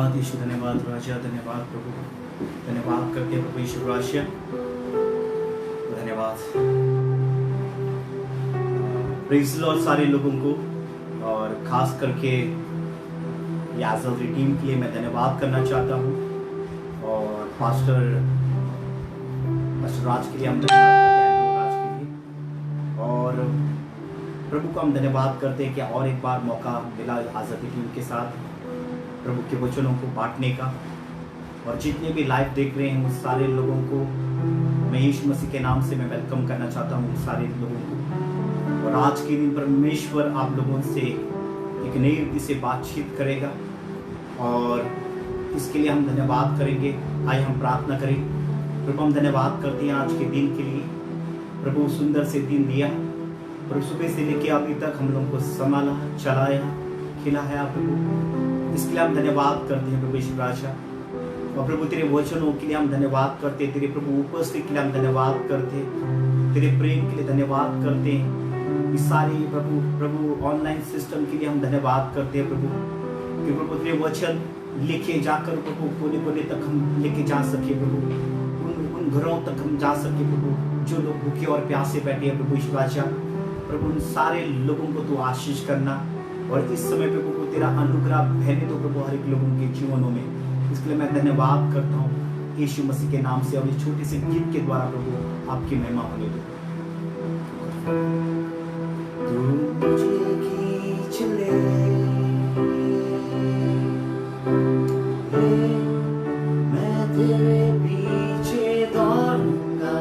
धन्यवाद यीशु, धन्यवाद राजा, धन्यवाद प्रभु, धन्यवाद करते हैं प्रभु यीशु राजा, धन्यवाद। प्रेज़ लॉर्ड सारे लोगों को, और खास करके याजल टीम के लिए मैं धन्यवाद करना चाहता हूँ, और पास्टर राज के लिए हम धन्यवाद करते हैं, राज के लिए, और प्रभु को हम धन्यवाद करते हैं कि और एक बार मौका मिला आज़ादी टीम के साथ प्रभु के वचनों को बांटने का। और जितने भी लाइव देख रहे हैं उन सारे लोगों को मैं यीशु मसीह के नाम से मैं वेलकम करना चाहता हूँ, उन सारे लोगों को। और आज के दिन परमेश्वर आप लोगों से एक नई रीति से बातचीत करेगा, और इसके लिए हम धन्यवाद करेंगे। आइए हम प्रार्थना करें। प्रभु हम धन्यवाद करते हैं आज के दिन के लिए। प्रभु सुंदर से दिन दिया, और सुबह से लेकर अभी तक हम लोगों को संभाला, चलाया, खिलाया प्रभु, इसके लिए हम धन्यवाद करते हैं प्रभु यीशु राजा। और प्रभु तेरे वचनों के लिए हम धन्यवाद करते हैं, तेरे प्रभु उपस्थिति के लिए हम धन्यवाद करते हैं, तेरे प्रेम के लिए धन्यवाद करते हैं, इस सारी प्रभु ऑनलाइन सिस्टम के लिए हम धन्यवाद करते हैं प्रभु, कि प्रभु तेरे वचन लेके जाकर प्रभु कोने कोने तक हम लेके जा सके प्रभु, उन घरों तक हम जा सके प्रभु जो लोग भूखे और प्यासे बैठे हैं प्रभु यीशु राजा। प्रभु उन सारे लोगों को तू आशीष करना, और इस समय पे प्रभु तेरा अनुग्रह फैले तो प्रभु हर एक लोगों के जीवनों में। इसके लिए मैं धन्यवाद करता हूँ यीशु मसीह के नाम से, और इस छोटे से गीत के द्वारा प्रभु आपकी महिमा होने दो। मैं तेरे पीछे दौड़ूंगा,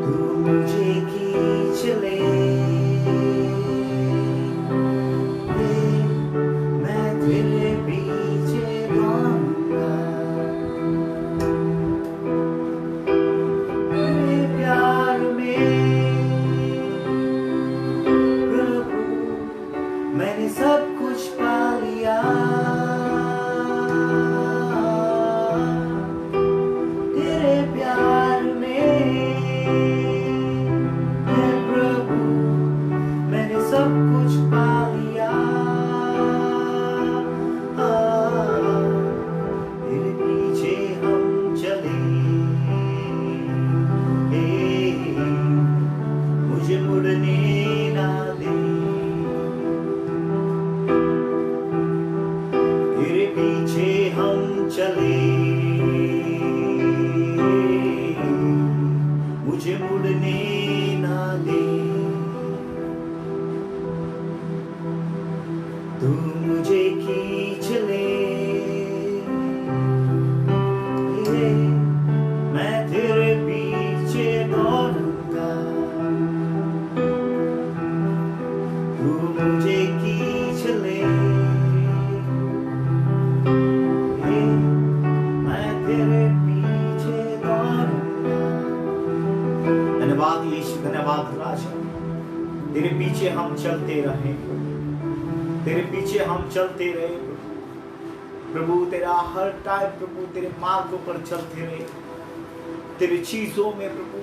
तू मुझे खींच ले, मैं तेरे पीछे दौड़ूंगा, तेरे प्यार में प्रभु मैंने सब कुछ पा लिया, तेरे प्यार में प्रभु मैंने सब कुछ पा लिया, तेरे पीछे हम चले, मुझे मुड़ने ना दे, तेरे पीछे हम चले, मुझे मुड़ने ना दे, तू मुझे खींच ले, मैं तेरे पीछे दौड़ूंगा, तू मुझे खींच ले, मैं तेरे पीछे दौड़ूंगा। धन्यवाद यीशु, धन्यवाद राजा, तेरे पीछे हम चलते रहे, तेरे पीछे हम चलते रहे प्रभु, तेरा हर टाइम प्रभु तेरे मार्गों पर चलते रहे, तेरे चीजों में प्रभु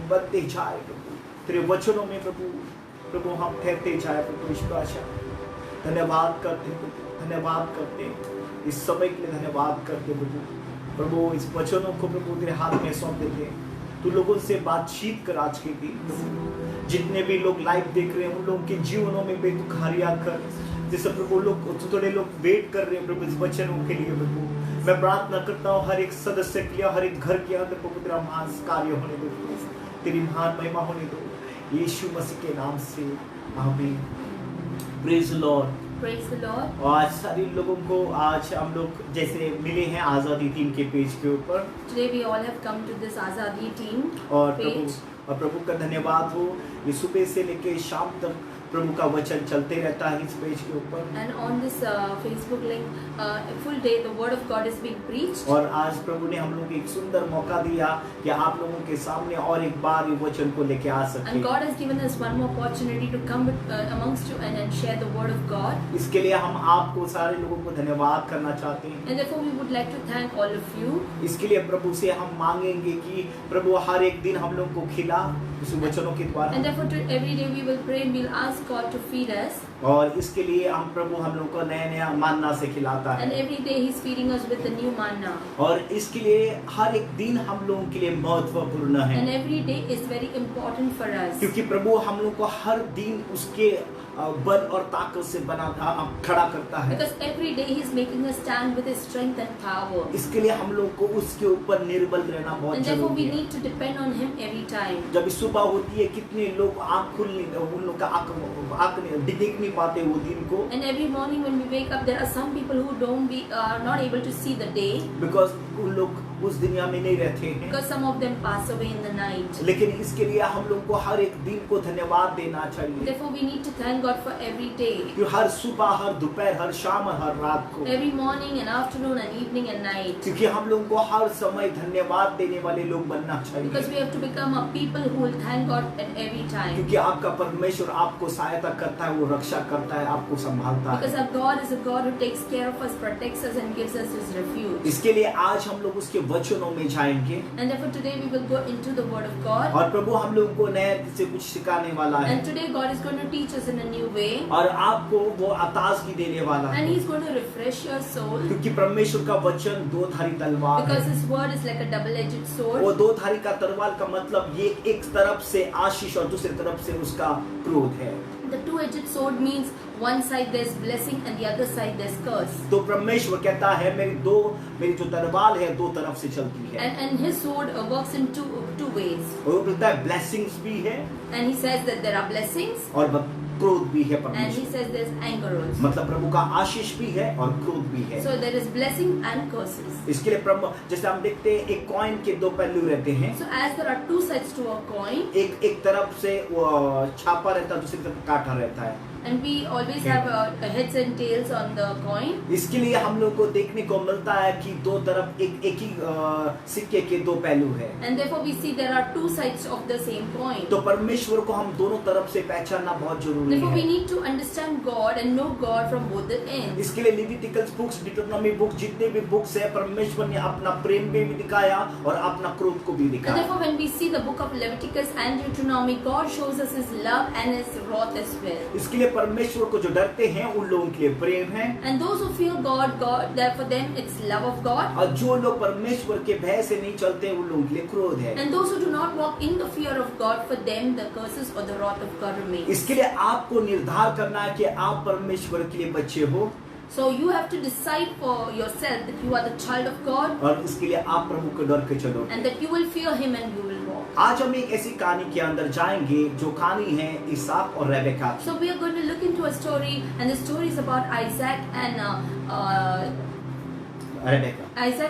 बढ़ते जाए प्रभु, तेरे वचनों में प्रभु हम ठहरते जाए प्रभु यीशु राजा। धन्यवाद करते प्रभु, धन्यवाद करते, इस समय के लिए धन्यवाद करते प्रभु, इस वचनों को प्रभु तेरे हाथ में सौंप देते। तू लोगों से बातचीत कर आज के दिन, जितने भी लोग लाइव देख रहे हैं उन लोगों के जीवनों में बेतुखारियां कर, जैसे प्रभु लोग थोड़े लोग वेट कर रहे हैं प्रभु इस वचनों के लिए प्रभु, मैं प्रार्थना करता हूँ हर एक सदस्य के लिए, हर एक घर के अंदर प्रभु तेरा महान कार्य होने दो, तेरी महान महिमा होने दो, यीशु मसीह के नाम से आमीन। Praise Lord, praise the Lord. और आज सारे लोगों को आज हम लोग जैसे मिले हैं आज़ादी टीम के पेज के ऊपर, Today we all have come to this Azadi team और page. प्रभु का धन्यवाद हो, ये सुबह से लेके शाम तक प्रभु का वचन चलते रहता है इस पेज के ऊपर, And on this Facebook link, a full day the word of God is being preached. और आज प्रभु ने हम लोग को एक सुंदर मौका दिया कि आप लोगों के सामने और एक बार ये वचन को लेके आ सके। And God has given us one more opportunity to come amongst you and share the word of God. इसके लिए हम आपको सारे लोगों को धन्यवाद करना चाहते हैं। And therefore we would like to thank all of you. इसके लिए प्रभु से हम मांगेंगे कि प्रभु हर एक दिन हम लोग को खिला, उस वचनों के द्वारा। And therefore, every day we will pray and we'll ask God to feed us. और इसके लिए प्रभु हम लोग को नया नया मानना से खिलाता And है, every day He's feeding us with the new manna. और इसके लिए हर एक दिन हम लोगों के लिए महत्वपूर्ण And है, every day is very important for us. क्योंकि प्रभु हम लोग को हर दिन उसके बल और ताकत से खड़ा करता है। Because every day He's making us stand with His strength and power. इसके लिए हम लोग को उसके ऊपर निर्बल रहना बहुत And therefore we जरूरी है। need to depend on Him every time. जब सुबह होती है, कितने लोग आँख खुल नहीं, उन लोग का आँख देख नहीं पाते वो दिन को, And every morning when we wake up, there are some people who are not able to see the day because उन लोग उस दुनिया में नहीं रहते हैं। because some of them pass away in the night. लेकिन इसके लिए हम लोग को हर एक दिन को धन्यवाद देना चाहिए, Therefore we need to thank God for every day. कि हर सुबह, हर दोपहर, हर शाम और हर रात को, Every morning and afternoon and evening and night. क्योंकि हम लोग को हर समय धन्यवाद देने वाले लोग बनना Because we चाहिए, have to become a people who will thank God at every time. क्योंकि आपका परमेश्वर आपको सहायता करता है, वो रक्षा करता है, आपको संभालता Because है। our God is a God who takes care of us, protects us and gives us His refuge. इसके लिए आज हम लोग उसके वचनों में जाएंगे, And therefore today we will go into the Word of God. और प्रभु हम लोगों को नए से कुछ सिखाने वाला है, And today God is going to teach us in a new way. और आपको वो ताजगी देने वाला And है, He's going to refresh your soul. क्योंकि परमेश्वर का वचन दो धारी तलवार Because है। His Word is like a double-edged वो sword. दो धारी का तलवार का मतलब ये एक तरफ से आशीष और दूसरी तरफ से उसका क्रोध है। The two-edged sword means one side there's blessing and the other side there's curse. तो परमेश्वर कहता है मेरी जो तलवार है दो तरफ से चलती है, And His sword works in two ways. और वो बोलता है ब्लेसिंग्स भी है And He says that there are blessings और क्रोध भी है। and He परमेश्वर says there's anger also. मतलब प्रभु का आशीष भी है और क्रोध भी है। So there is blessing and curses. इसके लिए प्रभु, जैसे हम देखते हैं एक कॉइन के दो पहलू रहते हैं, So as there are two sides to a coin, एक तरफ से वो छापा रहता है, दूसरी तरफ काटा रहता है। and we always have heads and tails on the coin. इसके लिए हम लोग को देखने को मिलता है कि दो तरफ एक ही सिक्के के दो पहलू है। And therefore we see there are two sides of the same coin. तो परमेश्वर को हम दोनों तरफ से पहचानना बहुत जरूरी Therefore we है। need to understand God and know God from both the ends. इसके लिए लिविटिकल्स बुक्स, डिटरनॉमी बुक्स, जितने भी बुक्स है, परमेश्वर ने अपना प्रेम में भी दिखाया और अपना क्रोध को भी And दिखाया। therefore when we see the book of Leviticus and Deuteronomy, God shows us His love and His wrath as well. इसके लिए परमेश्वर को जो डरते हैं उन लोगों के लिए प्रेम है, And those who fear God, there for them it's love of God. और जो लोग परमेश्वर के भय से नहीं चलते उन लोगों के लिए क्रोध है। And those who do not walk in the fear of God, for them the curses or the wrath of God remains. इसके लिए आपको निर्धार करना है कि आप परमेश्वर के लिए बच्चे हो, So you have to decide for yourself that you are the child of God और इसके लिए आप प्रभु को डर के चलो। and that you will fear Him and you will walk. आज हम एक ऐसी कहानी के अंदर जाएंगे जो कहानी है इसहाक और रेबेका की। So we are going to look into a story, and the story is about Isaac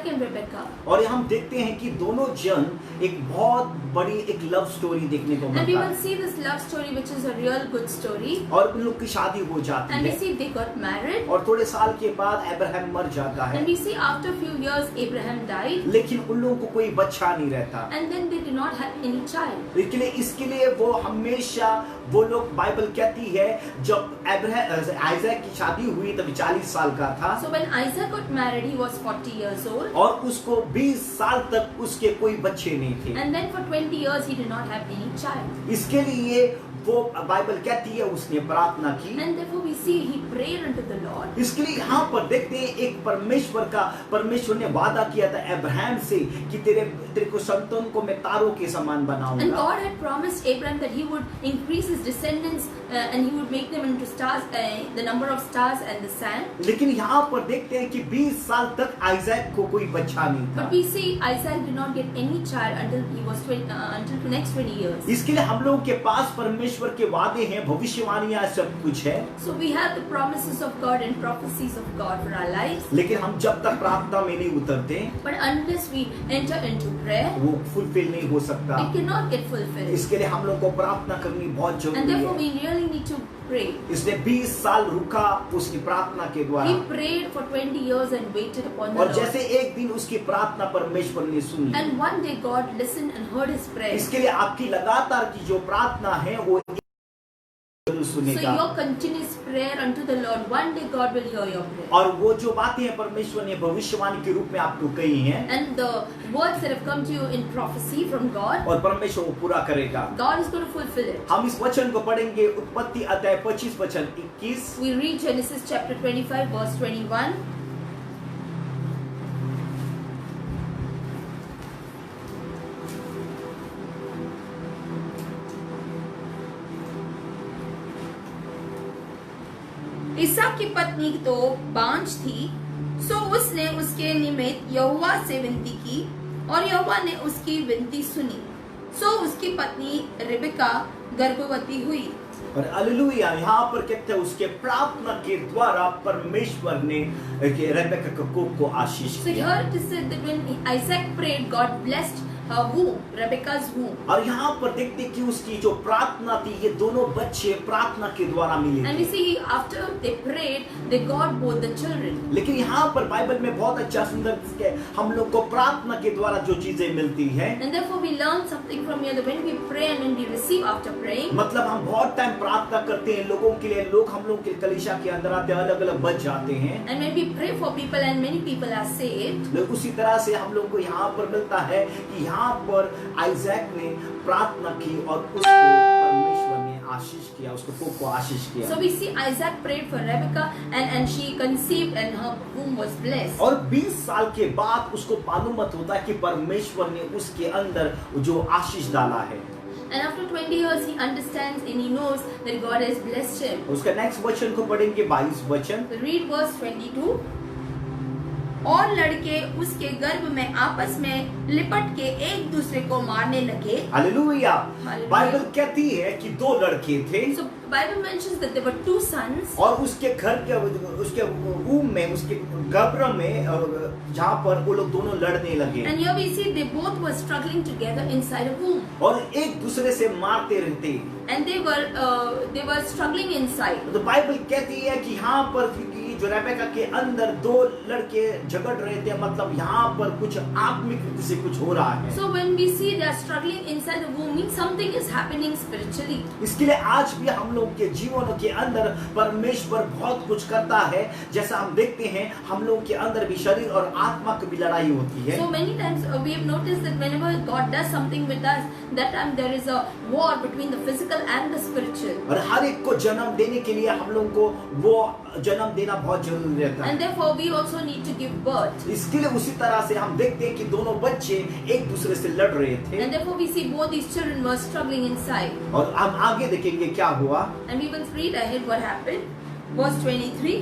and Rebecca. और हम देखते हैं कि दोनों जन एक बहुत बड़ी एक लव स्टोरी देखने को And we मिलता will है, see this love story, which is a real good story. और उन लोग की शादी हो जाती And we है, see they got married. और थोड़े साल के बाद अब्राहम मर जाता है, And we see after a few years Abraham died. लेकिन उन लोगों को कोई बच्चा नहीं रहता। And then they did not have any child. इसके लिए वो हमेशा, वो लोग, बाइबल कहती है जब आइजैक की शादी हुई तब 40 साल का था, So when Isaac got married, he was 40 years old. और उसको 20 साल तक उसके कोई बच्चे नहीं थे। And then for 20 years he did not have any child. इसके लिए वो बाइबल कहती है उसने प्रार्थना की। And therefore we see he prayed unto the Lord. इसके लिए यहाँ पर देखते हैं एक परमेश्वर ने वादा किया था अब्राहम से कि तेरे को संतान को मैं तारों के समान And बनाऊंगा। God had promised Abraham that he would increase his descendants and he would make them into stars, the number of stars and the sand. लेकिन यहाँ पर देखते हैं कि 20 साल तक आइजैक को कोई बच्चा नहीं था। But we see Isaac did not get any child until he was until the next 20 years. इसके लिए हम लोगों के पास परमेश्वर के वादे हैं, भविष्यवाणियां, सब कुछ है, So we have the promises of God and prophecies of God for our lives. लेकिन हम जब तक प्रार्थना में नहीं उतरते But unless we enter into prayer, वो फुलफिल नहीं हो सकता। it cannot get fulfilled. इसके लिए हम लोग को प्रार्थना करनी बहुत And जरूरी therefore है। we really need to pray. इसने 20 साल रुका उसकी प्रार्थना के द्वारा, He prayed for 20 years and waited upon the और Lord. जैसे एक दिन उसकी प्रार्थना परमेश्वर ने सुनी। And one day God listened and heard his prayer. इसके लिए आपकी लगातार की जो प्रार्थना है वो जरूर So सुनेगा। your continuous prayer unto the Lord, one day God will hear your prayer. और वो जो बातें हैं परमेश्वर ने भविष्यवाणी के रूप में आपको कही हैं, And the words that have come to you in prophecy from God, और परमेश्वर वो पूरा करेगा। God is going to fulfill it. हम इस वचन को पढ़ेंगे, उत्पत्ति अध्याय 25 वचन 21। We read Genesis chapter 25 verse 21. इसहाक की पत्नी तो बांझ थी, सो उसने उसके निमित्त यहोवा से विनती की और यहोवा ने उसकी विनती सुनी। सो उसकी पत्नी रिबका गर्भवती हुई। और हालेलुया, यहाँ पर कहते हैं उसके प्रार्थना के द्वारा परमेश्वर ने रेबेका को आशीष So किया। here it is said that when Isaac prayed, God blessed her womb, Rebecca's womb. और यहाँ पर देखते कि उसकी जो प्रार्थना थी, ये दोनों बच्चे प्रार्थना के द्वारा मिले And we थे। see after they prayed, they got both the children. लेकिन यहाँ पर बाइबल में बहुत अच्छा सुंदर के हम लोग को प्रार्थना के द्वारा जो चीजें मिलती है, And therefore we learn something from here that when we pray and when we receive after praying, मतलब हम बहुत टाइम प्रार्थना करते हैं लोगों के लिए, लोग हम लोग के कलीसिया के अंदर आते हैं, अलग अलग बच जाते हैं। and when we pray for people and many people are saved, उसी तरह से हम लोग को यहाँ पर मिलता है कि यहाँ पर आइजैक ने प्रार्थना की और उसको परमेश्वर ने आशीष किया, उसको को आशीष किया। so we see Isaac prayed for Rebecca and she conceived and her womb was blessed. और 20 साल के बाद उसको मालूम होता है कि परमेश्वर ने उसके अंदर जो आशीष डाला है। And after 20 years he understands and he knows that God has blessed him. उसका नेक्स्ट वचन को पढ़ेंगे 22 वचन। So read verse 22. और लड़के उसके गर्भ में आपस में लिपट के एक दूसरे को मारने लगे। हालेलुया। हालेलुया। बाइबल कहती है कि 2 लड़के थे So Bible mentions that there were 2 sons. और उसके घर के उसके womb में, उसके गर्भ में, जहाँ पर वो लोग दोनों लड़ने लगे And here we see they both were struggling together inside a womb. और एक दूसरे से मारते रहते। And they were struggling inside. तो बाइबल कहती है कि यहाँ पर कि जो रेबेका के अंदर 2 लड़के झगड़ रहे थे, मतलब यहाँ पर कुछ आत्मिक रीति से कुछ हो रहा है। So when we see they are struggling inside the womb, means something is happening spiritually. इसके लिए आज भी हम लोग के जीवनों के अंदर परमेश्वर बहुत कुछ करता है। जैसा हम देखते हैं हम लोग के अंदर भी शरीर और आत्मा की भी लड़ाई होती है। So many times we have noticed that whenever God does something with us, that time there is a war between the physical and the spiritual. और हर एक को जन्म देने के लिए हम लोग को वो जन्म देना बहुत जरूरी रहता है। And therefore we also need to give birth. इसके लिए उसी तरह से हम देखते हैं कि दोनों बच्चे एक दूसरे से लड़ रहे थे। And therefore we see both these children were struggling inside. और हम आगे देखेंगे क्या हुआ। And we will read ahead what happened. Verse 23.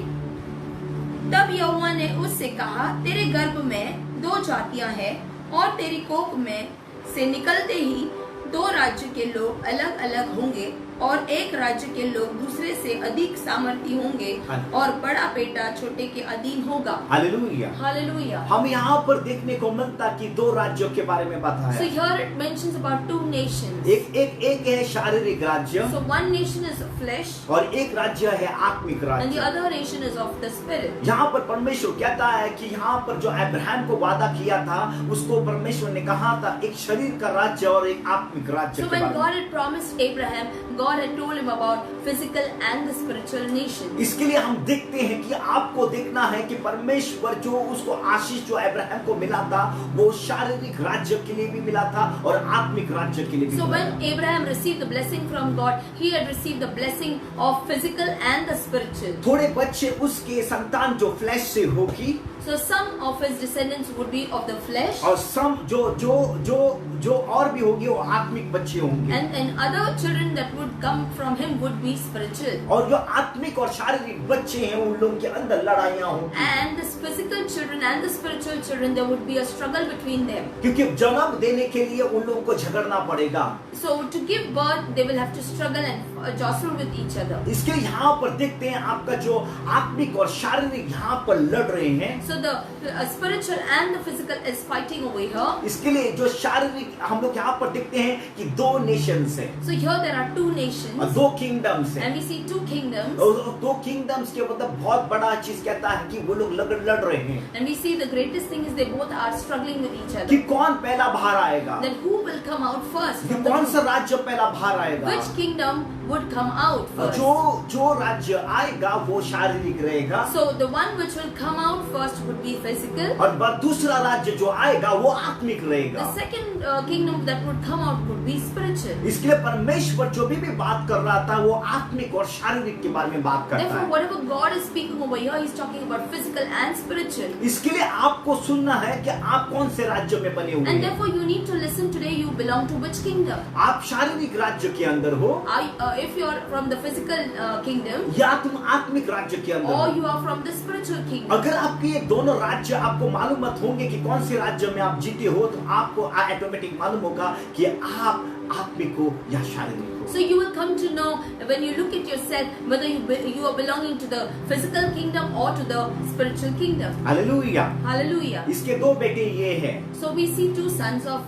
तब यहोवा ने उससे कहा, तेरे गर्भ में 2 जातियां हैं और तेरी कोख में से निकलते ही 2 राज्य के लोग अलग अलग होंगे और एक राज्य के लोग दूसरे से अधिक सामर्थी होंगे और बड़ा बेटा छोटे के अधीन होगा। हालेलुया। हालेलुया। हम यहाँ पर देखने को मिलता कि 2 राज्यों के बारे में बात So है। here it mentions about 2 nations. एक है शारीरिक राज्य So one nation is of flesh और एक राज्य है आत्मिक and the राज्य। other nation is of the spirit. यहाँ पर परमेश्वर कहता है कि यहाँ पर जो अब्राहम को वादा किया था, उसको परमेश्वर ने कहा था एक शरीर का राज्य और एक आत्मिक राज्य So के when बारे में। God had promised Abraham, God had told him about physical and the spiritual nation. इसके लिए हम देखते हैं कि आपको देखना है कि परमेश्वर जो उसको आशीष जो अब्राहम को मिला था, वो शारीरिक राज्य के लिए भी मिला था और आत्मिक राज्य के लिए भी So मिला when था। Abraham received the blessing from God, he had received the blessing of physical and the spiritual. थोड़े बच्चे उसके संतान जो फ्लैश से होगी So some of his descendants would be of the flesh, और सम जो और भी होगी वो आत्मिक बच्चे होंगे। and other children that would come from him would be spiritual. और जो आत्मिक और शारीरिक बच्चे हैं उन लोगों के अंदर लड़ाइयाँ होंगी। And the physical children and the spiritual children, there would be a struggle between them. क्योंकि जन्म देने के लिए उन लोगों को झगड़ना पड़ेगा। So to give birth, they will have to struggle and jostle with each other. इसके यहाँ पर देखते हैं आपका जो आत्मिक और शारीरिक यहाँ पर लड़ रहे हैं। So the spiritual and the physical is fighting over here. इसके लिए जो शारीरिक हम लोग यहाँ पर देखते हैं कि 2 नेशंस है So here there are 2 और nations 2 किंगडम्स है। and we see 2 kingdoms. और 2 किंगडम्स के मतलब बहुत बड़ा चीज कहता है कि वो लोग लड़ रहे हैं And we see the greatest thing is they both are struggling with each कि other. कौन पहला बाहर आएगा, Then who will come out first कि from the कौन सा group? राज्य पहला बाहर आएगा। Which kingdom would come out first. जो राज्य आएगा वो शारीरिक रहेगा, So the one which will come out first would be physical. और दूसरा राज्य जो आएगा वो आत्मिक The रहेगा। second kingdom that would come out would be spiritual. इसके लिए परमेश्वर जो भी बात कर रहा था वो आत्मिक और शारीरिक के बारे में बात करता Therefore, है। whatever God is speaking over here, He's talking about physical and spiritual. इसके लिए आपको सुनना है कि आप कौन से राज्य में बने हुए And हैं। therefore, you need to listen today. You belong to which kingdom? आप शारीरिक राज्य के अंदर हो If you are from the physical kingdom, या तुम आत्मिक राज्य के अंदर or हो। you are from the spiritual kingdom. अगर आपके ये दोनों राज्य आपको मालूम मत होंगे कि कौन से राज्य में आप जीते हो, तो आपको ऑटोमेटिक मालूम होगा कि आप आत्मिक हो या शारीरिक हो। So you will come to know when you look at yourself whether you are belonging to the physical kingdom or to the spiritual kingdom. Hallelujah. Hallelujah. इसके दो बेटे ये हैं, So we see two sons of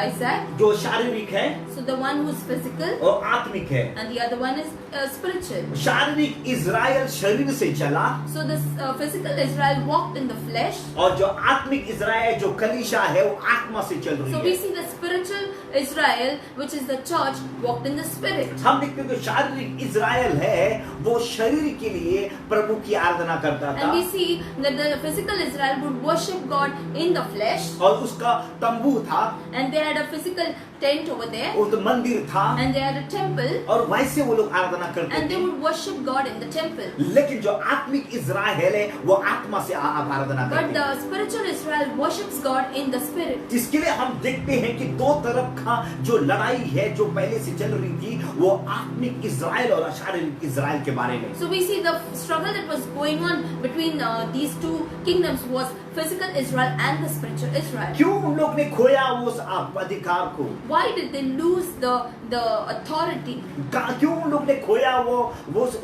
Isaac. जो शारीरिक है So the one who is physical और आत्मिक है। and the other one is spiritual. शारीरिक इज़राइल शरीर से चला, So the physical Israel walked in the flesh. और जो आत्मिक इज़राइल जो कलीसिया है वो आत्मा से चल रही So we है। see the spiritual Israel, which is the church, walked in the spirit. हम देखते हैं कि शारीरिक इज़राइल है वो शरीर के लिए प्रभु की आराधना करता था, And we see that the physical Israel would worship God in the flesh, और उसका तंबू था, and they had a physical tent over there, वो तो मंदिर था, and they had a temple, और वैसे वो लोग आराधना करते and they थे। would worship God in the temple. लेकिन जो आत्मिक इज़राइल है वो आत्मा से आराधना But करते the हैं। spiritual Israel worships God in the spirit. इसके लिए हम देखते हैं कि दो तरफ का जो लड़ाई है जो पहले से चल रही थी वो आत्मिक इज़राइल और शारीरिक इज़राइल के बारे में। So we see the struggle that was going on between these two kingdoms was physical Israel and the spiritual Israel. क्यों उन लोग ने खोया उस अधिकार को? Why did they lose the authority? क्यों उन लोग ने खोया वो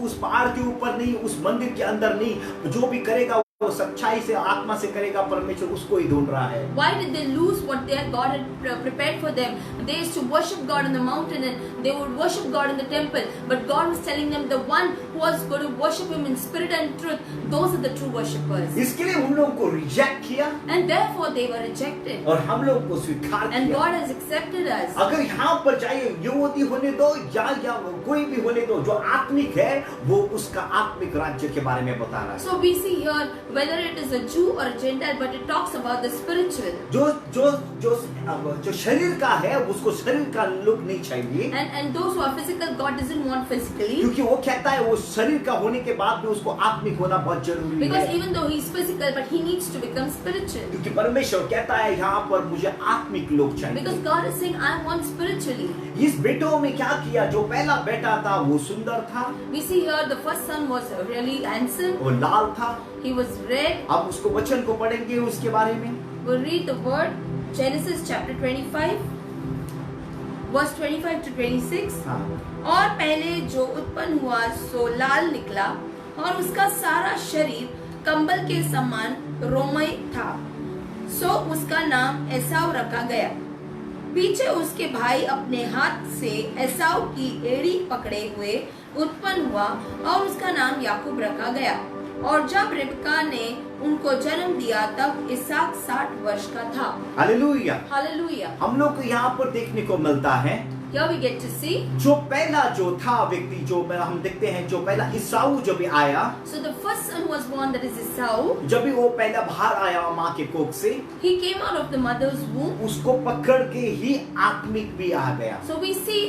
उस पहाड़ के ऊपर नहीं, उस मंदिर के अंदर नहीं, जो भी करेगा वो सच्चाई से आत्मा से करेगा, परमेश्वर उसको ही ढूंढ रहा है। Why did they lose what God had prepared for them? They used to worship God in the mountain and they would worship God in the temple. But God was telling them the one who was going to worship Him in spirit and truth, those are the true worshippers. इसके लिए उन लोगों को reject किया And therefore they were rejected. और हम लोगों को स्वीकार And किया। God has accepted us. अगर यहाँ पर चाहे यहूदी होने दो या कोई भी होने दो, जो आत्मिक है वो उसका आत्मिक राज्य के बारे में बता रहा है। So we see here whether it is a Jew or a Gentile, but it talks about the spiritual. जो शरीर का है उसको शरीर का लुक नहीं चाहिए, And those who are physical, God doesn't want physically. क्योंकि वो कहता है वो शरीर का होने के बाद भी उसको आत्मिक होना बहुत जरूरी Because है। even though he's physical, but he needs to become spiritual. क्योंकि परमेश्वर कहता है यहाँ पर मुझे आत्मिक लोग चाहिए। Because God is saying, I want spiritually. इस बेटों में क्या किया? जो पहला बेटा था वो सुंदर था, We see here the first son was really handsome. वो लाल था। He was red. अब उसको वचन को पढ़ेंगे उसके बारे में। We'll read the word. Genesis chapter 25, verse 25 to 26. हाँ। और पहले जो उत्पन्न हुआ सो लाल निकला और उसका सारा शरीर कंबल के समान रोमय था, सो उसका नाम एसाव रखा गया। पीछे उसके भाई अपने हाथ से एसाव की एड़ी पकड़े हुए उत्पन्न हुआ और उसका नाम याकूब रखा गया। और जब रिबका ने उनको जन्म दिया तब इसहाक 60 वर्ष का था। हालेलुया। हालेलुया। हम लोग को यहाँ पर देखने को मिलता है Here we get to see. जो पहला जो था व्यक्ति, जो हम देखते हैं जो पहला ईसाऊ जब भी आया, So the first son was born, that is Esau. जब भी वो पहला बाहर आया माँ के कोख से, He came out of the mother's womb. उसको पकड़ के ही आत्मिक भी आ गया। So we see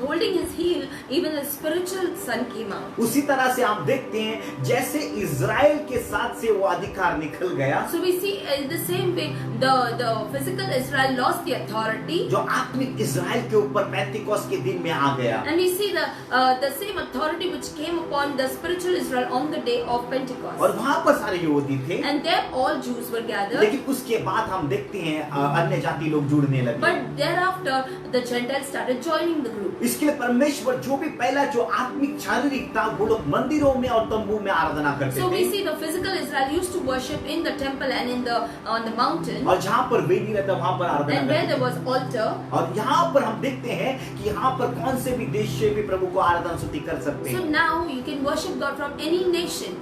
holding his heel, even the spiritual son came out. उसी तरह से आप देखते हैं जैसे इज़राइल के साथ से वो अधिकार निकल गया, So we see in the same way the physical Israel lost the authority, जो आत्मिक इज़राइल के ऊपर पेंटिकोस्ट के दिन में आ गया। and we see the same authority which came upon the spiritual Israel on the day of Pentecost. और वहाँ पर सारे यहूदी थे, And there all Jews were gathered. लेकिन उसके बाद हम देखते हैं अन्य जाति लोग जुड़ने लगे। But thereafter the Gentiles started joining the group. इसके लिए परमेश्वर जो भी पहला जो आत्मिक शारीरिक था वो लोग मंदिरों में और तंबू में आराधना करते So we थे, see the physical Israel used to worship in the temple and in on the mountain, और जहाँ पर वेदी रहता वहाँ पर आराधना and where करते there was altar. थे। और यहाँ पर हम देखते हैं कि यहाँ पर कौन से भी देश से भी प्रभु को आराधना स्तुति कर सकते So हैं। now you can worship God from any nation.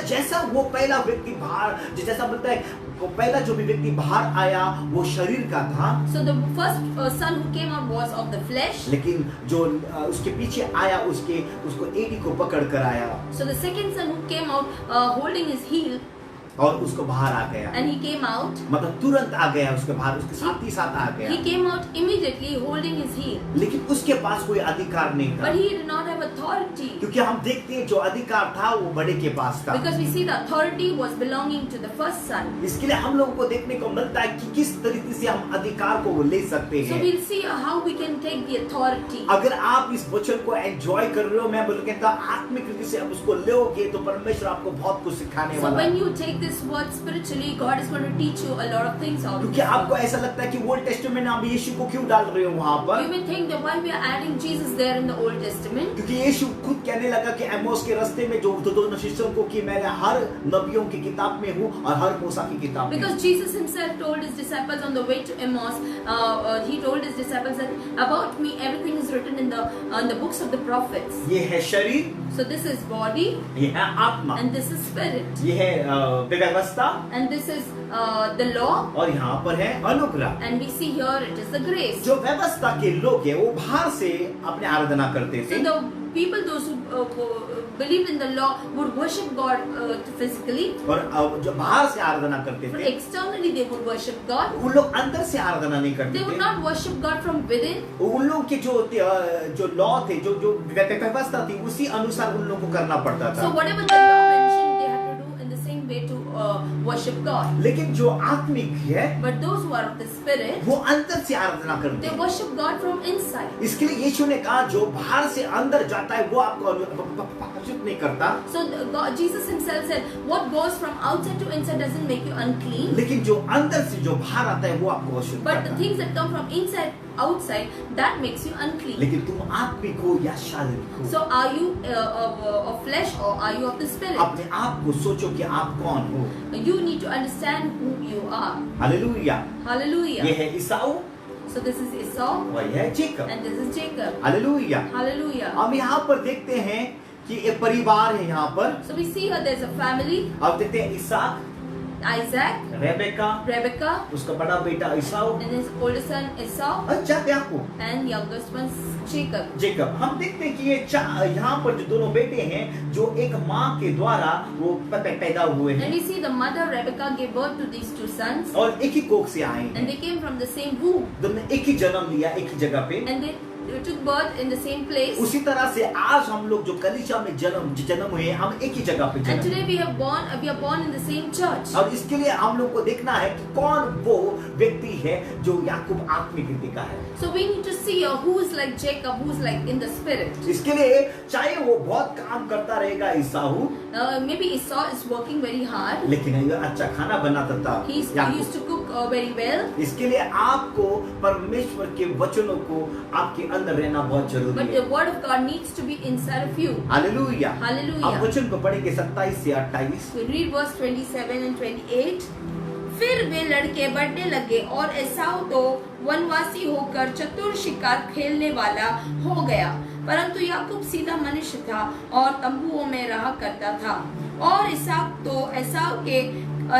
जैसा वो पहला व्यक्ति बाहर, जैसा बोलता है पहला जो भी व्यक्ति बाहर आया वो शरीर का था, So the first son who came out was of the flesh. लेकिन जो उसके पीछे आया उसको एड़ी को पकड़ कर आया So the second son who came out holding his heel, और उसको बाहर आ गया, and he came out. मतलब तुरंत आ गया उसके बाहर, उसके साथ ही साथ आ गया, He came out immediately holding his heel. लेकिन उसके पास कोई अधिकार नहीं था, But he did not have authority. क्योंकि हम देखते हैं जो अधिकार था वो बड़े के पास था। Because we see the authority was belonging to the first son. इसके लिए हम लोगों को देखने को मिलता है कि किस तरीके से हम अधिकार को ले सकते So हैं। we'll see how we can take the authority. अगर आप इस वचन को एंजॉय कर रहे हो, मैं बोल कहता आत्मिक रीति से आप उसको लोगे तो परमेश्वर आपको बहुत कुछ सिखाने So वाला when है। you take this word spiritually, God is going to teach you a lot of things out of क्योंकि this आपको word. ऐसा लगता है कि ओल्ड टेस्टामेंट में आप यीशु को क्यों डाल रहे हो वहां You पर, may think that why we are adding Jesus there in the Old Testament. क्योंकि यीशु खुद कहने लगा कि एमोस के रास्ते में जो दोनों शिष्यों को कि मैं हर नबियों की किताब में हूँ और हर मूसा की किताब में हूँ। Because Jesus himself told his disciples on the way to Emmaus, he told his disciples that about me everything is written in the books of the prophets. ये है शरीर, So this is body, ये है आत्मा, and this is spirit, ये है व्यवस्था, and this is the law, और यहाँ पर है अनुग्रह। and we see here it is the grace. जो व्यवस्था के लोग हैं वो बाहर से अपने आराधना करते So थे, the people, those who believed in the law, would worship God physically. और जो बाहर से आराधना करते But थे externally they would worship God. उन लोग अंदर से आराधना नहीं करते They would थे। not worship God from within. उन लोग के जो लॉ थे, जो व्यवस्था थी, उसी अनुसार उन लोगों को करना पड़ता So था। whatever the law mentioned, they had to do in the same way to worship God. लेकिन जो आत्मिक है But those who are of the Spirit, वो अंदर से आराधना करते they हैं। worship God from inside. इसके लिए यीशु ने कहा जो बाहर से अंदर जाता है वो आपको प्रभावित नहीं करता, So God, Jesus himself said, what goes from outside to inside doesn't make you unclean. लेकिन जो अंदर से जो बाहर आता है वो आपको अशुद्ध But the करता है। things that come from inside, outside, that makes you unclean. लेकिन तुम आत्मिक हो या शारीरिक हो, So are you of flesh or are you of the Spirit? अपने आप को सोचो कि आप कौन हो। You need to understand who you are. Hallelujah. ये Hallelujah. है ईसाऊ So this is Esau और यह है Jacob. and this is Jacob. Hallelujah. Hallelujah. हम यहाँ पर देखते हैं कि एक परिवार है यहाँ पर। So we see here there's a family, अब देखते हैं इसहाक, Isaac, रेबेका, Rebecca, उसका बड़ा बेटा ईसाऊ, and his older son Esau, अच्छा याकूब, and youngest one Jacob. Jacob. हम देखते हैं कि ये यहाँ पर जो दोनों बेटे हैं जो एक माँ के द्वारा वो पैदा हुए And हैं we see the mother Rebecca gave birth to these two sons, और एक ही कोख से आए हैं, and they came from the same womb, दोनों एक ही जन्म लिया एक ही जगह पे। and they took birth in the same place. उसी तरह से आज हम लोग जो कलीसिया में जन्म हुए हैं, हम एक ही जगह पे And जन्म today we are born in the same church. और इसके लिए हम लोग को देखना है कि कौन वो व्यक्ति है जो याकूब आत्मिक रीति का है। So we need to see who is like Jacob, who is like in the spirit. इसके लिए चाहे वो बहुत काम करता रहेगा ईसाऊ, Maybe Esau is working very hard. लेकिन ये अच्छा खाना बनाता था He Yakub. used to cook very well. इसके लिए आपको परमेश्वर के वचनों को आपके अंदर रहना बहुत जरूरी But है। the word of God needs to be inside of you. Hallelujah. Hallelujah. आप वचन को पढ़ेंगे 27 से 28। We read verse 27 and 28. फिर वे लड़के बढ़ने लगे और एसाव तो वनवासी होकर चतुर शिकार खेलने वाला हो गया, परंतु याकूब सीधा मनुष्य था और तंबुओं में रहा करता था। और इसाक तो एसाव के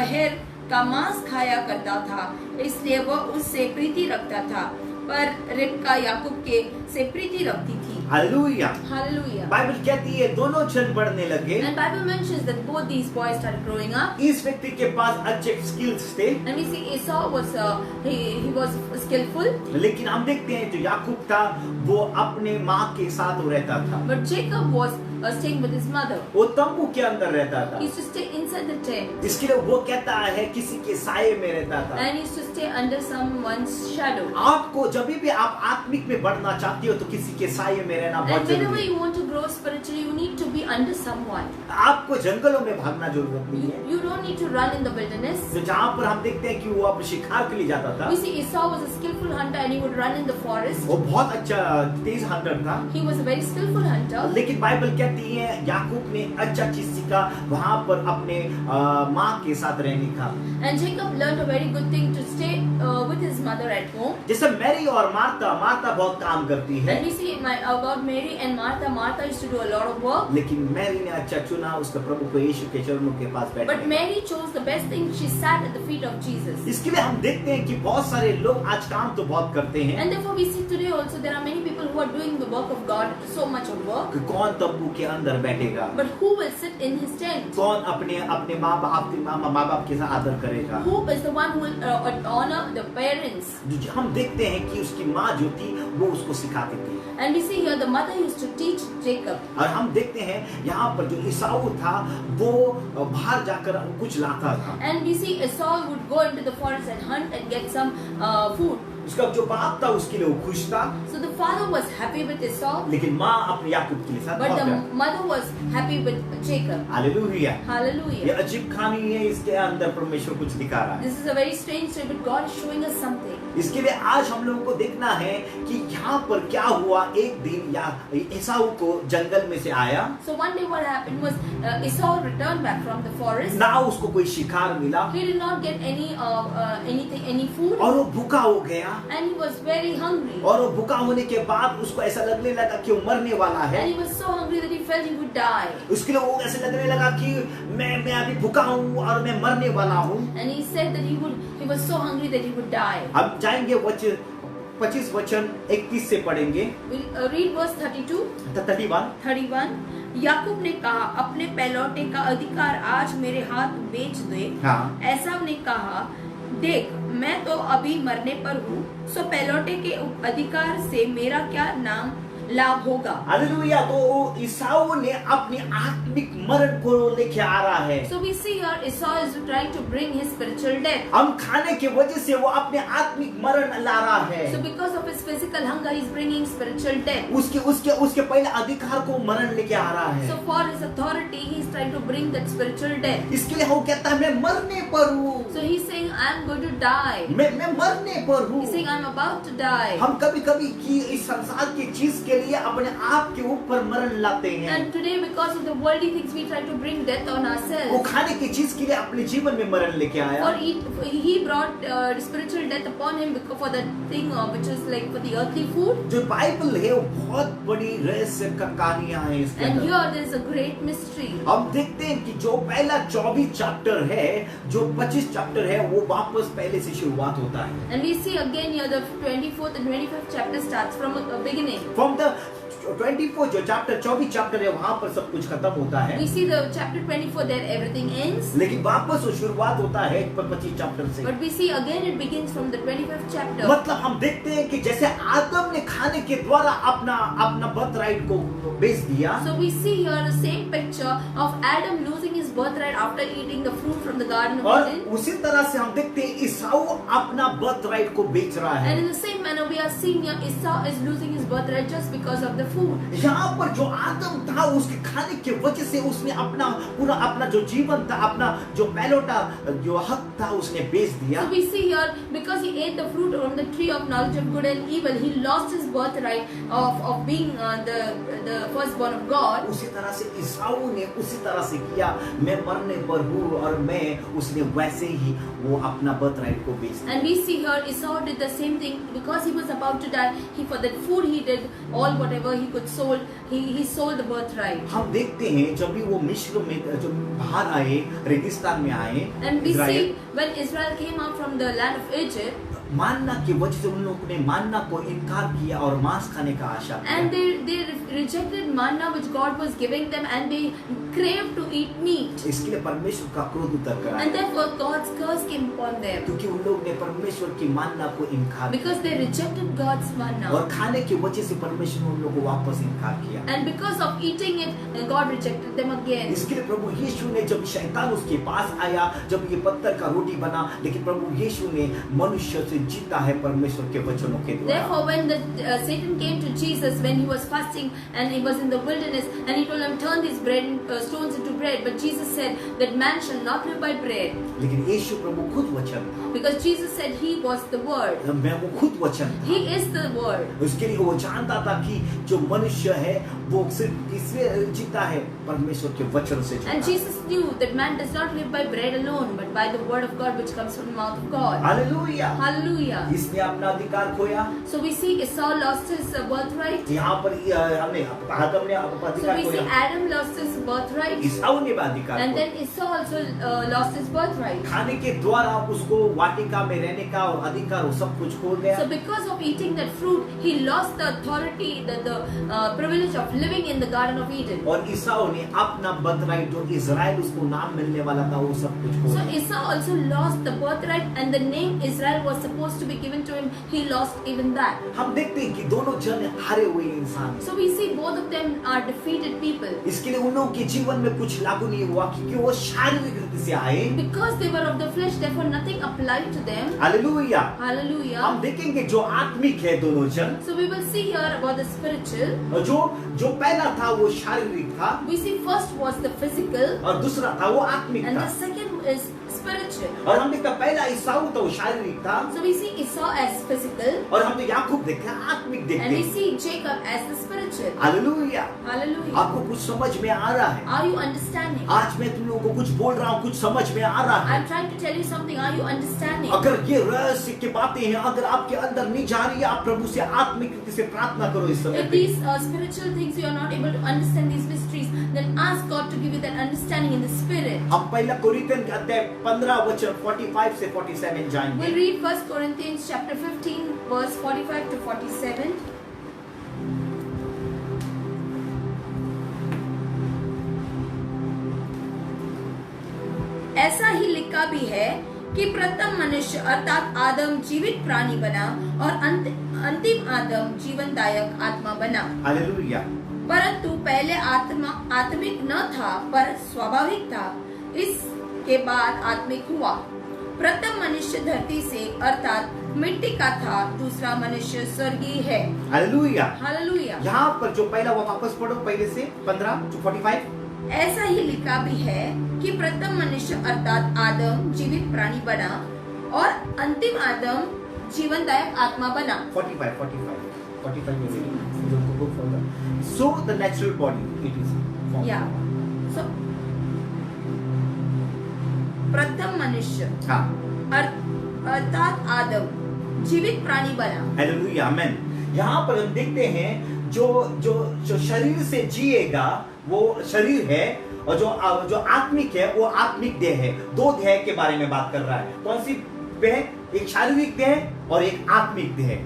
अहेर का मांस खाया करता था, इसलिए वह उससे प्रीति रखता था, पर रिबका याकूब के से प्रीति रखती थी। हालेलुया। Hallelujah. बाइबल कहती है दोनों जन बढ़ने लगे। And Bible mentions that both these boys started growing up. इस व्यक्ति के पास अच्छे स्किल्स थे, And we see Esau was he was skillful, लेकिन हम देखते हैं जो याकूब था वो अपने माँ के साथ रहता था, but Jacob was staying with his mother. वो तंबू के अंदर रहता था। He used to stay inside the tent इसके लिए वो कहता है किसी के साये में रहता था। and he used to stay under someone's shadow. आपको जब भी आप आत्मिक में बढ़ना चाहते हो तो किसी के साये में रहना बहुत And whenever जरूरी है। you want to grow spiritually, you need to be under someone. आपको जंगलों में भागना जरूरत नहीं है। You don't need to run in the wilderness. तो जहाँ पर हम देखते हैं कि वो अपने शिकार के लिए जाता था, We see Esau was a skillful hunter and he would run in the forest. वो बहुत अच्छा तेज हंटर था, He was a very skillful hunter. लेकिन बाइबल कहती है याकूब ने अच्छा चीज सीखा वहां पर अपने माँ के साथ रहने का। And Jacob learned a very good thing to stay with his mother at home. जैसे मैरी और मार्था, मार्था बहुत काम करती है, And we see about Mary and Martha. Martha used to do a lot of work. लेकिन Mary ने अच्छा चुना उसके प्रभु को यीशु के चरणों के पास But बैठने। Mary chose the best thing. She sat at the feet of Jesus. इसके लिए हम देखते हैं कि बहुत सारे लोग आज काम तो बहुत करते हैं, And therefore we see today also there are many people who are doing the work of God, so much of work. कि कौन तंबू के अंदर बैठेगा, But who will sit in his tent? कौन अपने अपने माँ बाप के साथ आदर करेगा। Who is the one who will honor the parents? जो हम देखते हैं कि उसकी माँ जो थी वो उसको सिखाती थी, And we see here the mother used to teach Jacob. और हम देखते हैं यहाँ पर जो ईसाऊ था वो बाहर जाकर कुछ लाता था। And we see Esau would go into the forest and hunt and get some food. उसका जो बाप था उसके लिए वो खुश था, So the father was happy with Esau, लेकिन माँ अपने याकूब के लिए साथ but बहुत the प्यार। mother was happy with Jacob. Hallelujah. ये Hallelujah. अजीब कहानी है, इसके अंदर परमेश्वर कुछ दिखा रहा है। This is a very strange story, but God is showing us something. इसके लिए आज हम लोगों को देखना है कि यहाँ पर क्या हुआ। एक दिन या ईसाऊ को जंगल में से आया, So one day what happened was Esau returned back from the forest. ना उसको कोई शिकार मिला He did not get any food, और वो भूखा हो गया, and he was very hungry. और वो भूखा होने के बाद उसको ऐसा लगने लगा कि वो मरने वाला है। And he was so hungry that he felt he would die. उसके लिए वो ऐसे लगने लगा कि मैं अभी भूखा हूँ और मैं मरने वाला हूँ। And he said that he was so hungry that he would die. हम जाएंगे 25 वचन 31 से पढ़ेंगे। We'll read verse 32, 31. याकूब ने कहा, अपने पहलौठे का अधिकार आज मेरे हाथ बेच दे। हाँ। एसाव ने कहा, देख मैं तो अभी मरने पर हूँ, सो पहलौठे के अधिकार से मेरा क्या नाम लाभ होगा। हालेलुया। तो ईसाऊ ने अपनी आत्मिक मरण को लेके आ रहा है। So we see here Esau is trying to bring his spiritual death. हम खाने की वजह से वो अपने आत्मिक मरण ला रहा है। So because of his physical hunger, he is bringing spiritual death. उसके पहले अधिकार को मरण लेके आ रहा है। So for his authority, he is trying to bring that spiritual death. इसके लिए वो कहता है मैं मरने पर हूँ। So he's saying, I am going to die. मैं मरने पर हूँ। He's saying, I am about to die. हम कभी-कभी की इस संसार की चीज के लिए अपने आप के ऊपर मरण लाते हैं। And today, because of the worldly things, we try to bring death on वो ourselves. खाने की चीज के लिए अपने जीवन में मरण लेके आया। He brought spiritual death upon him because for that thing which is like for the earthly food. जो बाइबल है वो बहुत बड़ी रहस्य का कहानियां हैं इसके And अंदर। here there is a great mystery. हम देखते हैं कि जो पहला 24 चैप्टर है, जो 25 चैप्टर है, वो वापस पहले से शुरुआत होता है। And we see again here the 24th and 25th chapter starts from a beginning. From the 24 जो चैप्टर 24 चैप्टर है वहां पर सब कुछ खत्म होता है, We see the chapter 24 there everything ends. लेकिन वापस वो शुरुआत होता है 25 चैप्टर से। But we see again it begins from the 25th chapter. मतलब हम देखते हैं कि जैसे आदम ने खाने के द्वारा अपना बर्थराइट को बेच दिया, So we see here the same picture of Adam losing his birthright after eating the fruit from the garden of और Eden. उसी तरह से हम देखते हैं ईसाऊ अपना बर्थराइट को बेच रहा है। And in the same manner we are seeing here Esau is losing his birthright just because of the food. यहाँ पर जो आदम था उसके खाने की वजह से उसने अपना जो जीवन था, अपना जो पहलोटा जो हक था उसने बेच दिया। So we see here because he ate the fruit from the tree of knowledge of good and evil, he lost his birthright of being the firstborn of God. उसी तरह से ईसाऊ ने उसी तरह से किया, मैं मरने पर हूँ और उसने वैसे ही वो अपना बर्थराइट को बेच दिया। And we see here Esau did the same thing because he was about to die. For that food he did all whatever he could sold. He sold the birthright. हम देखते हैं जब भी वो मिस्र में जो बाहर आए, रेगिस्तान में आए, And we Israel, see when Israel came out from the land of Egypt, मानना की वजह से उन लोगों ने मानना को इनकार किया और मांस खाने का आशा and किया। they rejected manna which God was giving them, and they craved to eat meat. इसके लिए परमेश्वर का क्रोध उतर कर And आया, therefore God's curse came upon them क्योंकि उन लोगों ने परमेश्वर की मानना को इनकार because they rejected God's किया manna. और खाने की वजह से परमेश्वर ने उन लोगों को वापस इनकार किया। And because of eating it, God rejected them again. इसके लिए प्रभु यीशु ने जब शैतान उसके पास आया, जब ये पत्थर का रोटी बना, लेकिन प्रभु यीशु ने मनुष्य से जीता है परमेश्वर के वचनों के द्वारा। Therefore, when Satan came to Jesus when he was fasting and he was in the wilderness, and he told him, turn these stones into bread, but Jesus said that man shall not live by bread, लेकिन यीशु प्रभु खुद वचन था, because Jesus said he was the word. मैं वो खुद वचन था। He is the word. उसके लिए वो जानता था कि जो मनुष्य है वो सिर्फ इसलिए जीता है परमेश्वर के वचन से And जीता। Jesus knew that man does not live by bread alone, but by the word of God which comes from the mouth of God. Hallelujah. Hallelujah. इसने अपना अधिकार खोया। So we see Esau lost his birthright. यहाँ पर हमने आदम ने अपना So अधिकार we see खोया, Adam lost his birthright. ईसाऊ ने भी अधिकार And खोया। then Esau also lost his birthright. खाने के द्वारा उसको वाटिका में रहने का और अधिकार वो सब कुछ खो गया। So because of eating that fruit, he lost the authority, the privilege of living in the Garden of Eden. और ईसाऊ ने अपना बर्थराइट जो इजराइल उसको नाम मिलने वाला था वो सब कुछ खो So गया। Esau also lost the birthright, and the name Israel was supposed to be given to him. He lost even that. हम देखते हैं कि दोनों जन हारे हुए इंसान हैं। So we see both of them are defeated people. इसके लिए उन लोगों के जीवन में कुछ लागू नहीं हुआ क्योंकि वो शारीरिक रीति से आए। Because they were of the flesh, therefore nothing applied to them. Hallelujah. Hallelujah. हम देखेंगे जो आत्मिक है दोनों जन, So we will see here about the spiritual. और जो पहला था वो शारीरिक था We see first was the physical, और दूसरा था वो आत्मिक and था। the second is spiritual. और हम देखते हैं पहला ईसाऊ था वो शारीरिक था, So we see Esau as physical, और हम तो याकूब देखते हैं आत्मिक and देखते we हैं। see Jacob as the spiritual. Hallelujah. Hallelujah. आपको कुछ समझ में आ रहा है? Are you understanding? आज मैं तुम लोगों को कुछ बोल रहा हूँ, कुछ समझ में आ रहा है। I'm trying to tell you something. Are you understanding? अगर ये रहस्य की बातें हैं, अगर आपके अंदर नहीं जा रही है, आप प्रभु से आत्मिक रीति से प्रार्थना करो इस समय If पे। these spiritual things you are not able to understand these mysteries, then ask God to give you that understanding in the spirit. हम पहला कोरिन्थियन के अध्याय 15 वचन 45 से 47 जाएंगे। We'll read 1 Corinthians chapter 15 verse 45 to 47. ऐसा ही लिखा भी है कि प्रथम मनुष्य अर्थात आदम जीवित प्राणी बना और अंतिम आदम जीवनदायक आत्मा बना। हालेलुया। परंतु पहले आत्मा आत्मिक न था पर स्वाभाविक था, इसके बाद आत्मिक हुआ। प्रथम मनुष्य धरती से अर्थात मिट्टी का था, दूसरा मनुष्य स्वर्गीय है। हालेलुया। हालेलुया। यहाँ पर जो पहला वो वापस पढ़ो पहले से 15 to 45। ऐसा ही लिखा भी है कि प्रथम मनुष्य अर्थात आदम जीवित प्राणी बना और अंतिम आदम जीवनदायक आत्मा बना। 45 में reading. So the natural body it is formed. या so, प्रथम मनुष्य हाँ। अर्थात आदम जीवित प्राणी बना। हालेलुया, आमेन। यहाँ पर हम देखते हैं जो शरीर से जिएगा वो शरीर है, और जो आत्मिक है वो आत्मिक देह है। दो देह के बारे में बात कर रहा है। कौन सी देह? एक शारीरिक देह और एक आत्मिक देह।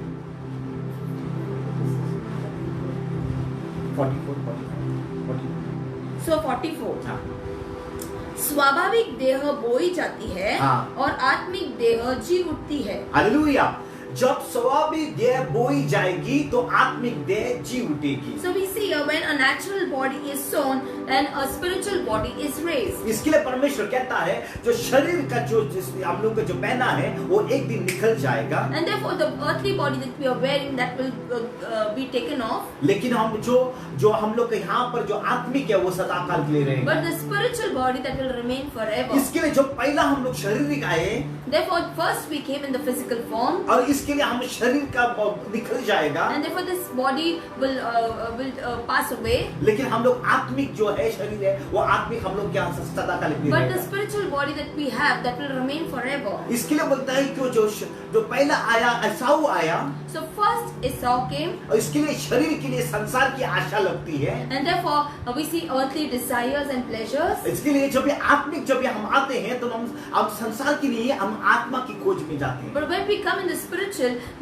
44। So 44 हाँ। स्वाभाविक देह बोई जाती है हाँ। और आत्मिक देह जी उठती है। हालेलुया। जब स्वाभाविक देह बोई जाएगी तो आत्मिक देह जी उठेगी। So we see here when a natural body is sown and a spiritual body is raised. इसके लिए परमेश्वर कहता है जो शरीर का जो हम लोग का जो पहना है वो एक दिन निकल जाएगा, And therefore the earthly body that we are wearing that will be taken off. लेकिन हम जो हम लोग के यहाँ पर जो आत्मिक है वो सदाकाल के लिए रहेगा। But the spiritual body that will remain forever. इसके लिए जो पहला हम लोग शारीरिक आए, Therefore first we came in the physical form. और इसके लिए हम शरीर का निकल जाएगा, And therefore this body will pass away. लेकिन हम लोग आत्मिक जो है शरीर है वो आत्मिक हम लोग के यहाँ सदाकाल के लिए But the रहेगा। spiritual body that we have that will remain forever. इसके लिए बोलता है कि जो पहला आया एसाऊ आया, So first Esau came, और इसके लिए शरीर के लिए संसार की आशा लगती है। and therefore we see earthly desires and pleasures. इसके लिए जब ये आत्मिक जब हम आते हैं तो हम संसार के लिए हम आत्मा की खोज में जाते हैं। But when we come in the spiritual,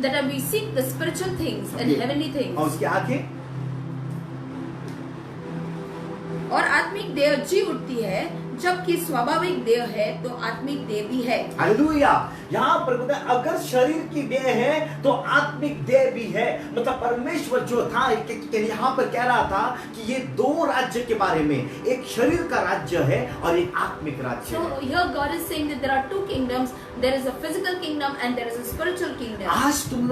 that we seek the spiritual things and Okay. heavenly things. और उसके आगे और आत्मिक देह जी उठती है, जबकि स्वाभाविक देह है तो आत्मिक देह भी है। हालेलुया। यहाँ पर बोलता है अगर शरीर की देह है तो आत्मिक देह भी है। मतलब परमेश्वर जो था यहाँ पर कह रहा था कि ये दो राज्य के बारे में, एक शरीर का राज्य है और एक आत्मिक राज्य So है। here God is saying that there are two kingdoms. there is a physical kingdom and there is a spiritual kingdom. आज तुम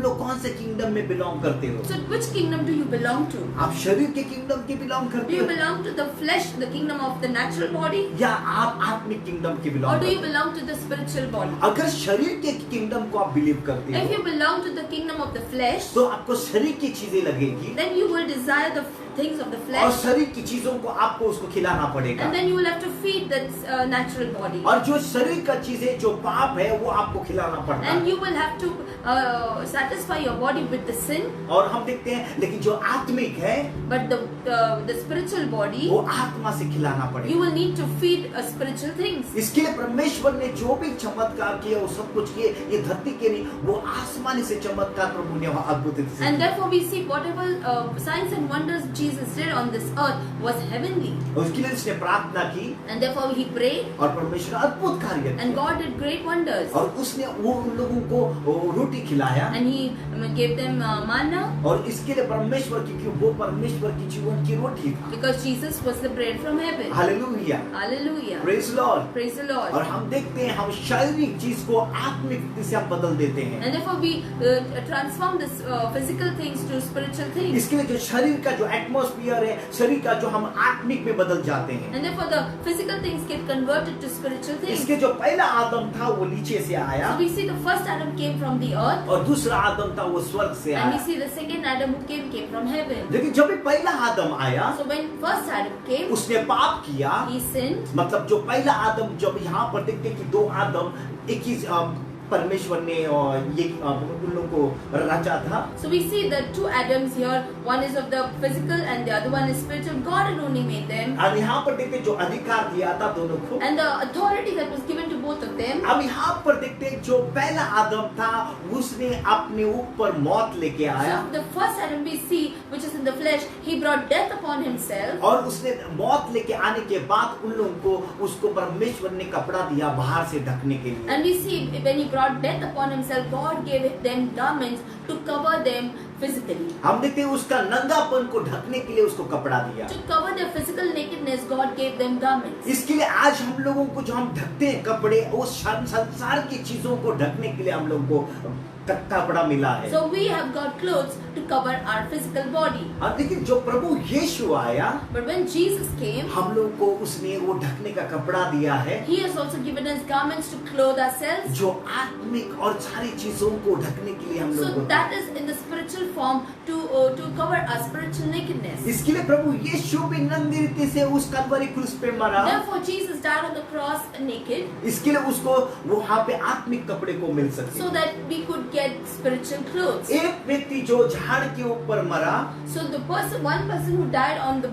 लोग कौन से किंगडम में बिलोंग करते हो? So which kingdom do you belong to? आप शरीर के किंगडम के बिलोंग Do करते you हो belong to the flesh, the kingdom of the natural body, या आप आत्मिक किंगडम के or बिलोंग do you करते हो? belong to the spiritual body? अगर शरीर के किंगडम को आप बिलीव करते If हो you belong to the kingdom of the flesh, तो आपको शरीर की चीजें लगेगी then you will desire the things of the और flesh, शरीर की चीजों को आपको उसको खिलाना पड़ेगा and then you will have to feed that natural body, और जो शरीर का चीजें जो पाप है वो आपको खिलाना पड़ता and है you will have to satisfy your body with the sin. और हम देखते हैं लेकिन जो आत्मिक है But the spiritual body, वो आत्मा से खिलाना you पड़ेगा। will need to feed spiritual things. इसके लिए परमेश्वर ने जो भी चमत्कार किए वो सब कुछ किए ये धरती के नहीं वो आसमानी से चमत्कार प्रभु ने वहाँ अद्भुत से And किए। therefore we see whatever signs and wonders Jesus did on this earth was heavenly. और उसके लिए उसने प्रार्थना की And therefore he prayed और परमेश्वर ने अद्भुत कार्य and किया God did great wonders. और उसने वो उन लोगों को वो रोटी खिलाया And he gave them manna और इसके लिए परमेश्वर क्योंकि वो परमेश्वर की जीवन की रोटी था। because Jesus was the bread from heaven. Hallelujah, Hallelujah. Praise Lord. Praise the Lord. और हम देखते हैं हम शारीरिक चीज को आत्मिक रीति से हम बदल देते हैं। And therefore we transform this physical things to spiritual things. इसके लिए जो शरीर का जो एटमॉस्फेयर है शरीर का जो हम आत्मिक में बदल जाते हैं। And therefore the physical things get converted to spiritual things. इसके जो पहला आदम था वो नीचे से आया So we see the first Adam came from the earth, और दूसरा आदम था वो स्वर्ग से and we आया। see the second Adam who came from heaven. लेकिन जब भी पहला आदम आया So when first Adam came, उसने पाप किया he sinned. मतलब जो पहला आदम जब यहाँ पर देखते हैं कि दो आदम एक ही परमेश्वर ने ये उन लोगों को रचा था। So we see the two Adams here. One is of the physical and the other one is spiritual. God had only made them. अब यहाँ पर देखते हैं जो अधिकार दिया था दोनों को। And the authority that was given to both of them. अब यहाँ पर देखते हैं जो पहला आदम था उसने अपने ऊपर मौत लेके आया So the first Adam we see, which is in the flesh, he brought death upon himself. और उसने मौत लेके आने के बाद उन लोगों को उसको परमेश्वर ने कपड़ा दिया बाहर से ढकने के लिए। And we see when he brought death upon himself, God gave them garments to cover them physically. हम देखते हैं उसका नंगापन को ढकने के लिए उसको कपड़ा दिया। To cover their physical nakedness, God gave them garments. इसके लिए आज हम लोगों को जो हम ढकते हैं कपड़े उस संसार की चीजों को ढकने के लिए हम लोगों को कपड़ा मिला है। So we have got clothes to cover our physical body. और लेकिन जो प्रभु यीशु आया But when Jesus came, हम लोगों को उसने वो ढकने का कपड़ा दिया है He has also given us garments to clothe ourselves. जो आत्मिक और सारी चीजों को ढकने के लिए हम लोगों So को that is in the spiritual form to cover our spiritual nakedness. इसके लिए प्रभु यीशु भी नंगी रीति से उस कलवरी क्रूस पे मरा। Therefों Jesus died on the cross naked, इसके लिए उसको वहाँ पे आत्मिक कपड़े को मिल सकते so that we could get spiritual clothes. एक व्यक्ति जो झाड़ के ऊपर मरा So the one person who died on the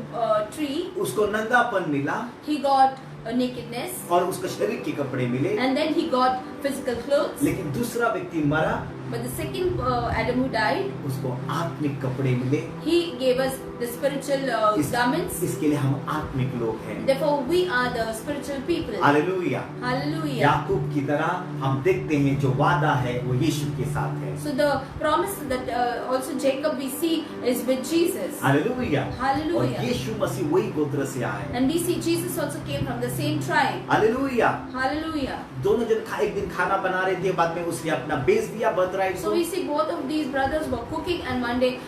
tree, उसको नंगापन मिला he got nakedness, और उसको शरीर के कपड़े मिले and then he got physical clothes. लेकिन दूसरा व्यक्ति मरा But the second Adam who died, उसको आत्मिक कपड़े मिले। he gave us the spiritual garments. इसके लिए हम आत्मिक लोग हैं। Therefore, we are the spiritual people. Hallelujah. Hallelujah. याकूब की तरह हम देखते हैं जो वादा है वो यीशु के साथ है। So the promise that also Jacob we see is with Jesus. Hallelujah. Hallelujah. और यीशु मसीह वही गोत्र से आए। And we see Jesus also came from the same tribe. Hallelujah. Hallelujah. दोनों जन एक दिन खाना बना रहे थे बाद में उसने अपना बेच दिया birthright So we see both of these brothers were cooking, and one day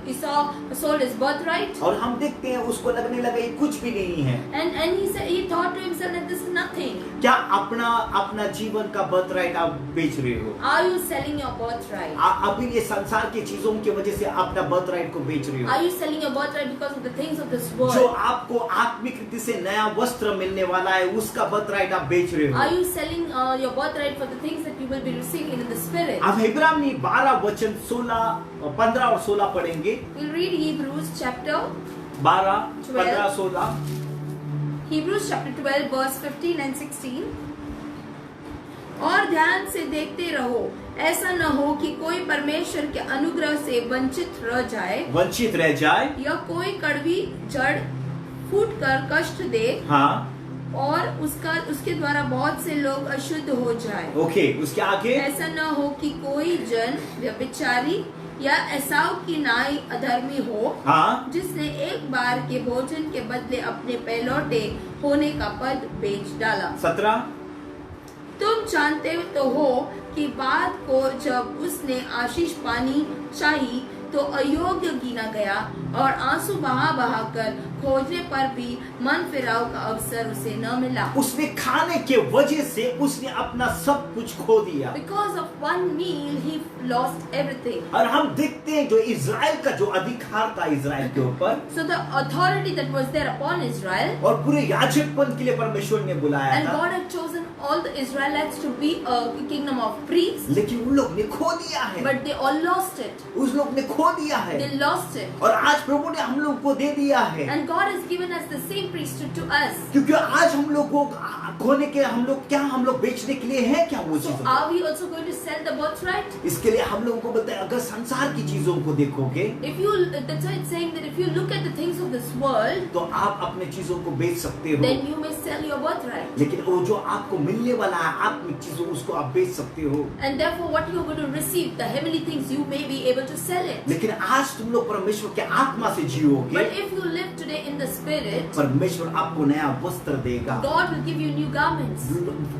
Esau sold his birthright. और हम देखते हैं उसको लगने लगा ये कुछ भी नहीं है। And he thought to himself that this is nothing. क्या अपना जीवन का बर्थराइट आप बेच रहे हो? Are you selling your birthright? अभी ये संसार की चीजों की वजह से अपना बर्थराइट को बेच रहे हो? Are you selling your birthright because of the things of this world? जो आपको आत्मिक रीति से नया वस्त्र मिलने वाला है उसका बर्थराइट आप बेच रहे हो? Are you selling your birthright for the things that you will be receiving in the spirit? अब इब्रानी 12 वचन 15 और 16 पढ़ेंगे। We'll read Hebrews chapter 12, 15, 16। Hebrews chapter 12 verse 15 and 16। और ध्यान से देखते रहो, ऐसा न हो कि कोई परमेश्वर के अनुग्रह से वंचित रह जाए, या कोई कड़वी जड़ फूट कर कष्ट दे, हाँ, और उसके द्वारा बहुत से लोग अशुद्ध हो जाए। ओके, उसके आगे ऐसा न हो कि कोई जन व्यभिचारी या एसाव की नाई अधर्मी हो, हाँ, जिसने एक बार के भोजन के बदले अपने पहलौठे होने का पद बेच डाला। 17 तुम जानते तो हो कि बात को जब उसने आशीष पानी चाही तो अयोग्य गिना गया और आंसू बहा बहा कर खोजने पर भी मन फिराव का अवसर उसे न मिला। उसने खाने के वजह से उसने अपना सब कुछ खो दिया। Because of one meal he lost everything. और हम देखते हैं जो इजराइल का जो अधिकार था इजराइल के ऊपर, So the authority that was there upon Israel, और पूरे याजकपन के लिए परमेश्वर ने बुलाया and था, God had chosen all the Israelites to be a kingdom of priests, लेकिन उन लोग ने खो दिया है। but they all lost it. उस लोग ने खो दिया है They lost it. और आज प्रभु ने हम लोग को दे दिया है, And God has given us the same priesthood to us. क्योंकि आज हम लोग को खोने के हम लोग बेचने के लिए है क्या वो So चीजें? are we also going to sell the birthright? इसके लिए हम लोगों को बताए, अगर संसार की चीजों को देखोगे That's why it's saying that if you look at the things of this world, तो आप अपने चीजों को बेच सकते हो, then you may sell your birthright. लेकिन वो जो आपको मिलने वाला है आत्मिक चीजों उसको आप बेच सकते हो। And therefore what you're going to receive, the heavenly things, you may be able to sell it. लेकिन आज तुम लोग परमेश्वर के आत्मा से जियोगे, But if you live today in the spirit, परमेश्वर आपको नया वस्त्र देगा, God will give you new garments.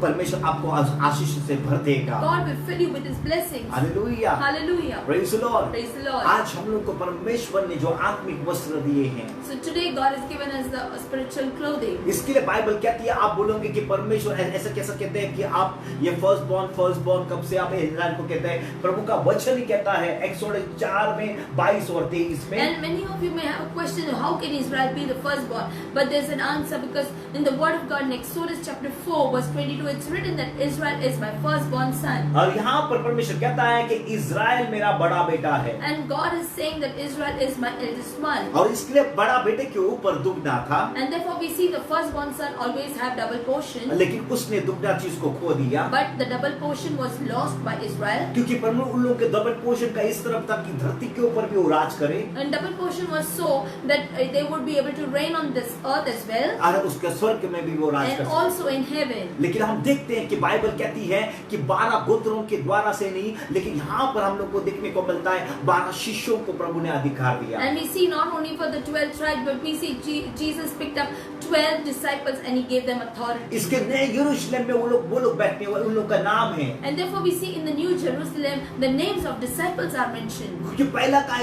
परमेश्वर आपको आशीष से भर देगा। God will fill you with His blessings. Hallelujah, Hallelujah. Praise the Lord. Praise the Lord. आज हम लोग को परमेश्वर ने जो आत्मिक वस्त्र दिए हैं, So today God has given us the spiritual clothing. इसके लिए बाइबल कहती है, आप बोलोगे कि परमेश्वर ऐसा कैसा कहते हैं कि आप ये फर्स्ट बॉर्न कब से आप इज़राइल को कहते हैं? प्रभु का वचन ही कहता है एक्सोडस 4 में 22 और 23 में। And many of you may have a question, how can Israel be the firstborn? But there's an answer, because in the word of God in Exodus chapter 4 verse 22, it's written that Israel is my firstborn son. और यहाँ पर परमेश्वर कहता है कि Israel मेरा बड़ा बेटा है, And God is saying that Israel is my eldest one. और इसके लिए बड़ा बेटे के ऊपर दुगना था, And therefore we see the firstborn son always have double portion. लेकिन उसने दुगना चीज को खो दिया, But the double portion was lost by Israel. क्योंकि परमेश्वर उन लोगों के डबल पोर्शन का इस तरफ था कि धरती के ऊपर भी वो राज करे, And double portion was so that they would be able to reign on this earth as well, और उसके स्वर्ग में भी वो राज and कर also in heaven. लेकिन हम देखते हैं कि बाइबल कहती है कि 12 गोत्रों के द्वारा से नहीं, लेकिन यहाँ पर हम लोग को देखने को मिलता है 12 शिष्यों को प्रभु ने अधिकार दिया। And we see not only for the 12 tribes, but we see Jesus picked up 12 disciples and he gave them authority. इसके नए यरूशलेम में वो लोग बैठने वाले उन लोग का नाम है, And therefore we see in the New Jerusalem the names of disciples are mentioned. क्योंकि पहला का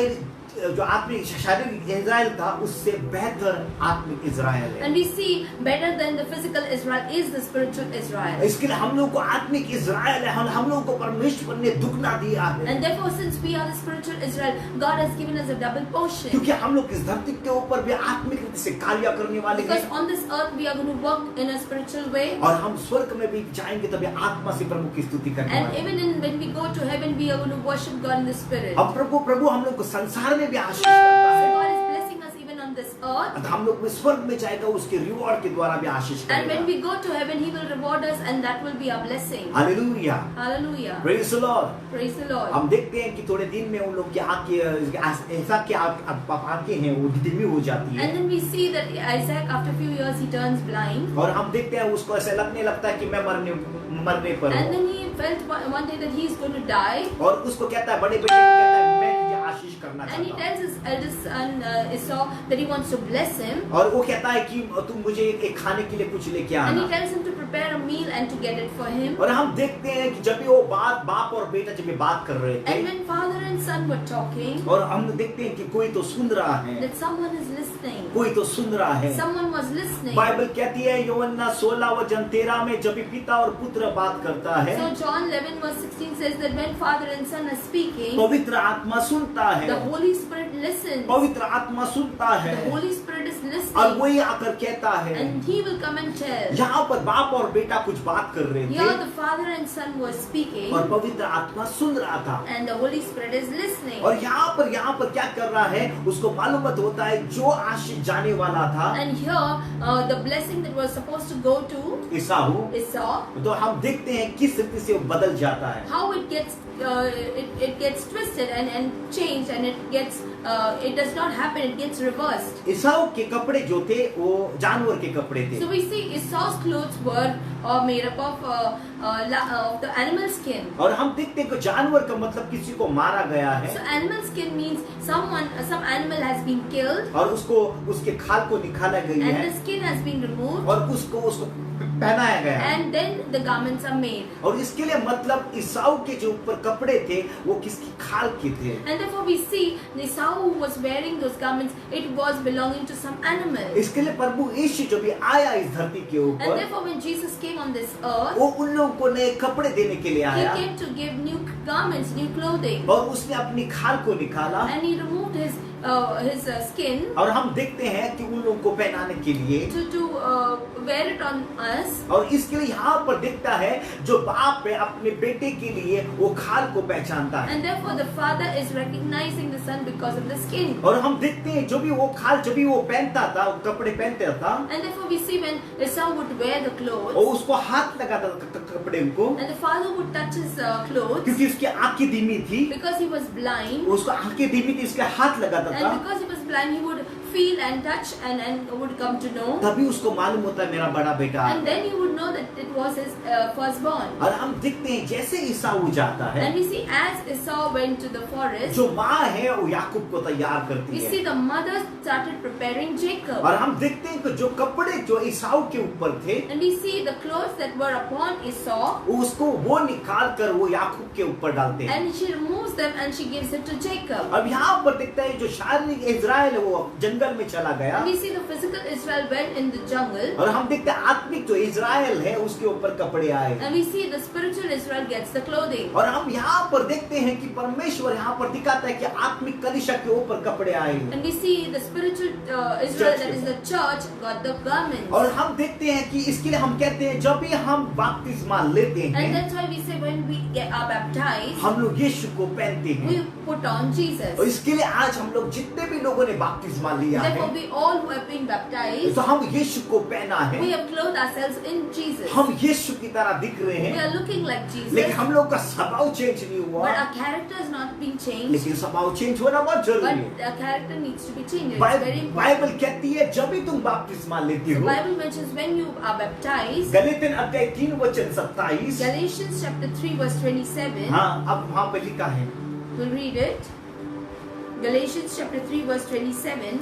जो आत्मिक शारीरिक इज़राइल था उससे बेहतर आत्मिक इज़राइल है। And we see better than the physical Israel is the spiritual Israel. इसके लिए हम लोग को आत्मिक इज़राइल है, हम लोग को परमेश्वर ने दुगना दिया है, And therefore since we are the spiritual Israel, God has given us a double portion. क्योंकि हम लोग इस धरती के ऊपर भी आत्मिक रीति से कार्य करने वाले Because हैं, on this earth we are going to work in a spiritual way. और हम स्वर्ग में भी जाएंगे तभी आत्मा से प्रभु की स्तुति करने And वाले हैं। even when we go to heaven, we are going to worship God in the spirit. अब प्रभु हम लोग को संसार में भी आशीष करता So है, God is blessing us even on this earth. हम लोग भी स्वर्ग में जाएगा उसके रिवॉर्ड के द्वारा भी आशीष And when करेगा। we go to heaven, He will reward us, and that will be our blessing. Hallelujah, Hallelujah. Praise the Lord. Praise the Lord. हम देखते हैं कि थोड़े दिन में उन लोग की आंखें ऐसा कि आंखें हैं वो धीमी हो जाती है, And then we see that Isaac, after a few years, he turns blind. और हम देखते हैं उसको ऐसा लगने लगता है कि मैं मरने पर And हूँ, then he felt one day that he is going to die. और उसको कहता है बड़े बेटे को कहता है मैं तुझे आशीष करना And he चाहता हूँ, tells his eldest son Esau that he wants to bless him. और वो कहता है कि तुम मुझे एक खाने के लिए कुछ लेके And he आना। tells him to prepare a meal and to get it for him. और हम देखते हैं कि जब भी वो बाप और बेटा जब ये बात कर रहे And थे, when father and son were talking, और हम देखते हैं कि कोई तो सुन रहा है, that someone is listening. कोई तो सुन रहा है। Someone was listening. बाइबल कहती है यूहन्ना 16:13 में जब भी पिता और पुत्र बात करता है, So John 11 verse 16 says that when father and son are speaking, पवित्र आत्मा सुनता है, the Holy Spirit listens. पवित्र आत्मा सुनता है, The Holy Spirit is और listening, वही आकर कहता है। and He will come and tell. यहाँ पर बाप और बेटा कुछ बात कर रहे Here थे, the father and son were speaking, और पवित्र आत्मा सुन रहा था, and the Holy Spirit is listening. और यहाँ पर क्या कर रहा है उसको मालूम मत होता है, जो आशीष जाने वाला था And here the blessing that was supposed to go to ईसाऊ, Esau, तो हम देखते हैं किस रीति से वो बदल जाता है। how it gets twisted and changed, and and it does not happen, it gets reversed. ईसाऊ के कपड़े जो थे वो जानवर के कपड़े थे। So we see Esau's clothes were made up of the animal skin. और हम देखते हैं कि जानवर का मतलब किसी को मारा गया है। So animal skin means some animal has been killed. और उसको उसके खाल को निकाला गया And है। the skin has been removed. और उसको पहनाया गया है। And then the garments are made. और इसके लिए मतलब ईसाऊ के जो ऊपर कपड़े थे वो किसकी खाल के थे। And therefore we see Esau who was wearing those garments, it was belonging to some animal. इसके लिए प्रभु यीशु जब भी आया इस धरती के And ऊपर, therefore when Jesus came on this earth, वो उन लोगों को नए कपड़े देने के लिए he आया came to give new garments, new clothing. और उसने अपनी खाल को निकाला। And he removed his skin और हम देखते हैं कि उन लोगों को पहनाने के लिए to wear it on us. और इसके लिए यहाँ पर दिखता है जो बाप है अपने बेटे के लिए वो खाल को पहचानता है। And therefore the father is recognizing the son because of the skin. और हम देखते हैं जो भी वो खाल जब भी वो पहनता था, वो कपड़े पहनता था, And therefore we see when Esau would wear the और clothes, उसको हाथ लगाता था कपड़े को, and the father would touch his clothes क्योंकि उसकी आंखें धीमी थी, because he was blind. उसको आंखें धीमी थी, इसके हाथ लगाता था। And because he was blind, he would feel and touch and would come to know. तभी उसको मालूम होता है मेरा बड़ा बेटा And है। then he would know that it was his firstborn. और हम देखते हैं जैसे ईसाऊ जाता है, And we see as Esau went to the forest, जो माँ है वो याकूब को तैयार करती we है। see the mother started preparing Jacob. और हम देखते हैं कि जो कपड़े जो ईसाऊ के ऊपर थे, And we see the clothes that were upon Esau, उसको वो निकाल कर वो याकूब के ऊपर डालते हैं। and she removes them and she gives it to Jacob. अब यहाँ पर देखता है जो शारीरिक इज़राइल है वो जंगल में चला गया, And we see the physical Israel went in the jungle, और हम देखते हैं आत्मिक जो इज़राइल है उसके ऊपर कपड़े आए। and we see the spiritual Israel gets the clothing. और हम यहाँ पर देखते हैं कि परमेश्वर यहाँ पर दिखाता है कि आत्मिक कलीसिया के ऊपर कपड़े आए। And we see the spiritual Israel, that is the church, got the garments. और हम देखते हैं कि इसके लिए हम कहते हैं जब भी हम बपतिस्मा लेते And हैं, that's why we say when we are baptized, हम लोग यीशु को पहनते हैं। we put on Jesus. और इसके लिए आज हम लोग जितने भी लोगों ने बपतिस्मा लिया Therefore, है, we all who have been baptized, तो हम यीशु को पहना है। we have clothed ourselves in Jesus. हम यीशु की तरह दिख रहे We हैं, are looking like लेकिन Jesus, हम लोग का स्वभाव चेंज नहीं but हुआ। our character has not been changed. लेकिन स्वभाव चेंज होना बहुत जरूरी है। But our character needs to be changed. It's very important. Bible कहती है जब भी तुम बपतिस्मा लेती The हो, Bible mentions when you are baptized. गलीतियन अध्याय 3 वचन 27, Galatians chapter 3 verse 27. हाँ अब वहाँ पे लिखा है, We'll read it. Galatians chapter 3 verse 27.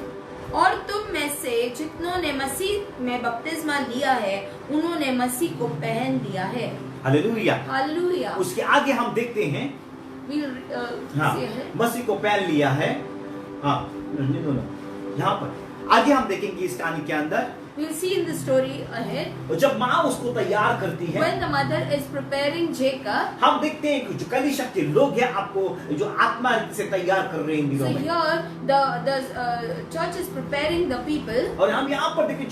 और तुम में से जितनों ने मसीह में बपतिस्मा लिया है, उन्होंने मसीह को पहन लिया है. हालेलुया। Hallelujah. उसके आगे हम देखते हैं, We'll हाँ see ahead. मसीह को पहन लिया है। हाँ यहाँ पर आगे हम देखेंगे इस कहानी के अंदर, We'll see in the story ahead. और जब माँ उसको तैयार करती है, When the mother is preparing Jacob, हम देखते हैं कि जो कलीसिया के लोग हैं आपको जो आत्मा से तैयार कर रहे हैं इन so दिनों में। here the church is preparing the people. और हम यहाँ पर देखिए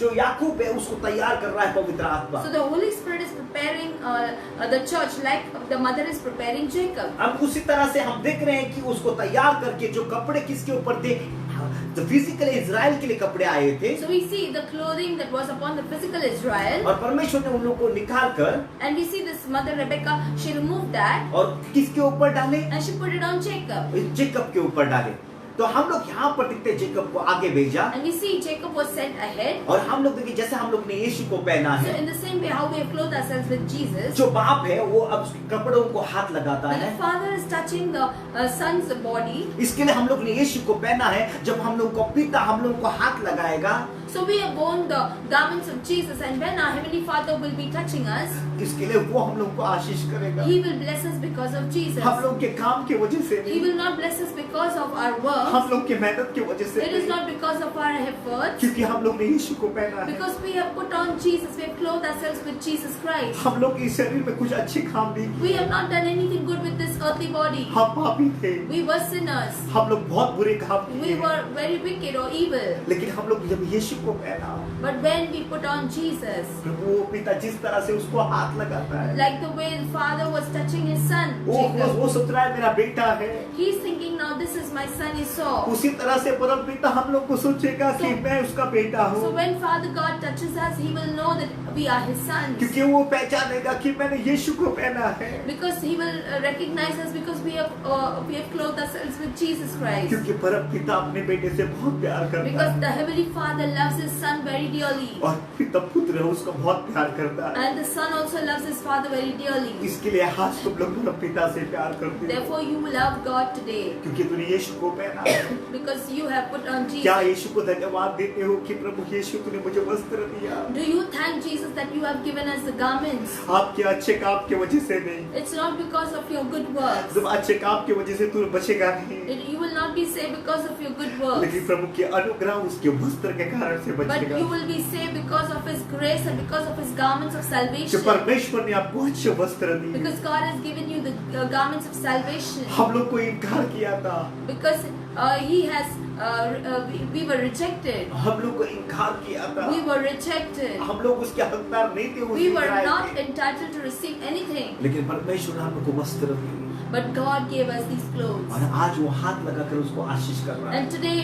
जो याकूब है उसको तैयार कर रहा है पवित्र आत्मा। So the Holy Spirit is preparing the church like the mother is preparing Jacob. अब उसी तरह से हम देख रहे हैं कि उसको तैयार करके जो कपड़े किसके ऊपर थे, जो फिजिकल इज़राइल के लिए कपड़े आए थे, So we see the clothing that was upon the physical Israel, और परमेश्वर ने उन लोगों को निकाल कर and we see this mother Rebecca, she removed that और किसके ऊपर डाले, and she put it on Jacob. Jacob के ऊपर डाले। तो हम लोग यहाँ पर देखते हैं जेकब को आगे भेजा, And we see Jacob was sent ahead. और हम लोग देखिए जैसे हम लोग ने यीशु को पहना So है, in the same way how we have clothed ourselves with Jesus, जो बाप है वो अब उसके कपड़ों को हाथ लगाता when है। the father is touching the son's body, इसके लिए हम लोग ने यीशु को पहना है, जब हम लोग को पिता हम लोग को हाथ लगाएगा, so we have worn the garments of Jesus, and when our heavenly Father will be touching us, इसके लिए वो हम लोग को आशीष करेगा। He will bless us because of Jesus. हम लोग के काम के वजह से He नहीं, will not bless us because of our works. हम लोग के मेहनत के वजह से It is नहीं, not because of our efforts. क्योंकि हम लोग ने यीशु को पहना है। Because we have put on Jesus, we have clothed ourselves with Jesus Christ. हम लोग इस शरीर में कुछ अच्छे काम नहीं We किए, have not done anything good with this earthly body. हम पापी थे, We were sinners. हम लोग बहुत बुरे काम We किए, were very wicked or evil. लेकिन हम लोग जब यीशु यीशु को पहना, But when we put on Jesus, प्रभु वो पिता जिस तरह से उसको हाथ लगाता है, like the way the father was touching his son, Jacob, वो सोच रहा है मेरा बेटा है, he's thinking now this is my son Esau. उसी तरह से परम पिता हम लोग को सोचेगा कि मैं उसका बेटा So हूँ, when Father God touches us, He will know that we are His sons. क्योंकि वो पहचानेगा कि मैंने यीशु को पहना है, Because He will recognize us because we have clothed ourselves with Jesus Christ. क्योंकि परम पिता अपने बेटे से बहुत प्यार करता Because है the Heavenly Father loves His Son very dearly. और पिता पुत्र उसको बहुत प्यार करता है, And the Son also loves His Father very dearly. इसके लिए आज तुम लोग परम पिता से प्यार करते हो, Therefore you love God today. क्योंकि तूने यीशु को पहना है। Because you have put on क्या Jesus. यीशु को धन्यवाद देते हो कि प्रभु यीशु तूने मुझे वस्त्र दिया? Do you thank Jesus that you have given us the garments? आपके अच्छे काम की वजह से नहीं, It's not because of your good works. जब अच्छे काम की वजह से तू बचेगा नहीं, You will not be saved because of your good works. लेकिन प्रभु के अनुग्रह उसके वस्त्र के कारण से But बचेगा। you will be saved because of His grace and because of His garments of जो salvation. परमेश्वर ने आपको अच्छे वस्त्र दिए, Because God has given you the garments of salvation. हम लोग को इनकार किया था, Because He has, we were rejected. हम लोग को इनकार किया था, We were rejected. हम लोग उसके हकदार नहीं थे, We उस were इज़राइल not के। entitled to receive anything. लेकिन परमेश्वर ने हम लोग को वस्त्र दिए But God gave us these clothes. और आज वो हाथ लगाकर उसको आशीष कर रहा है And today,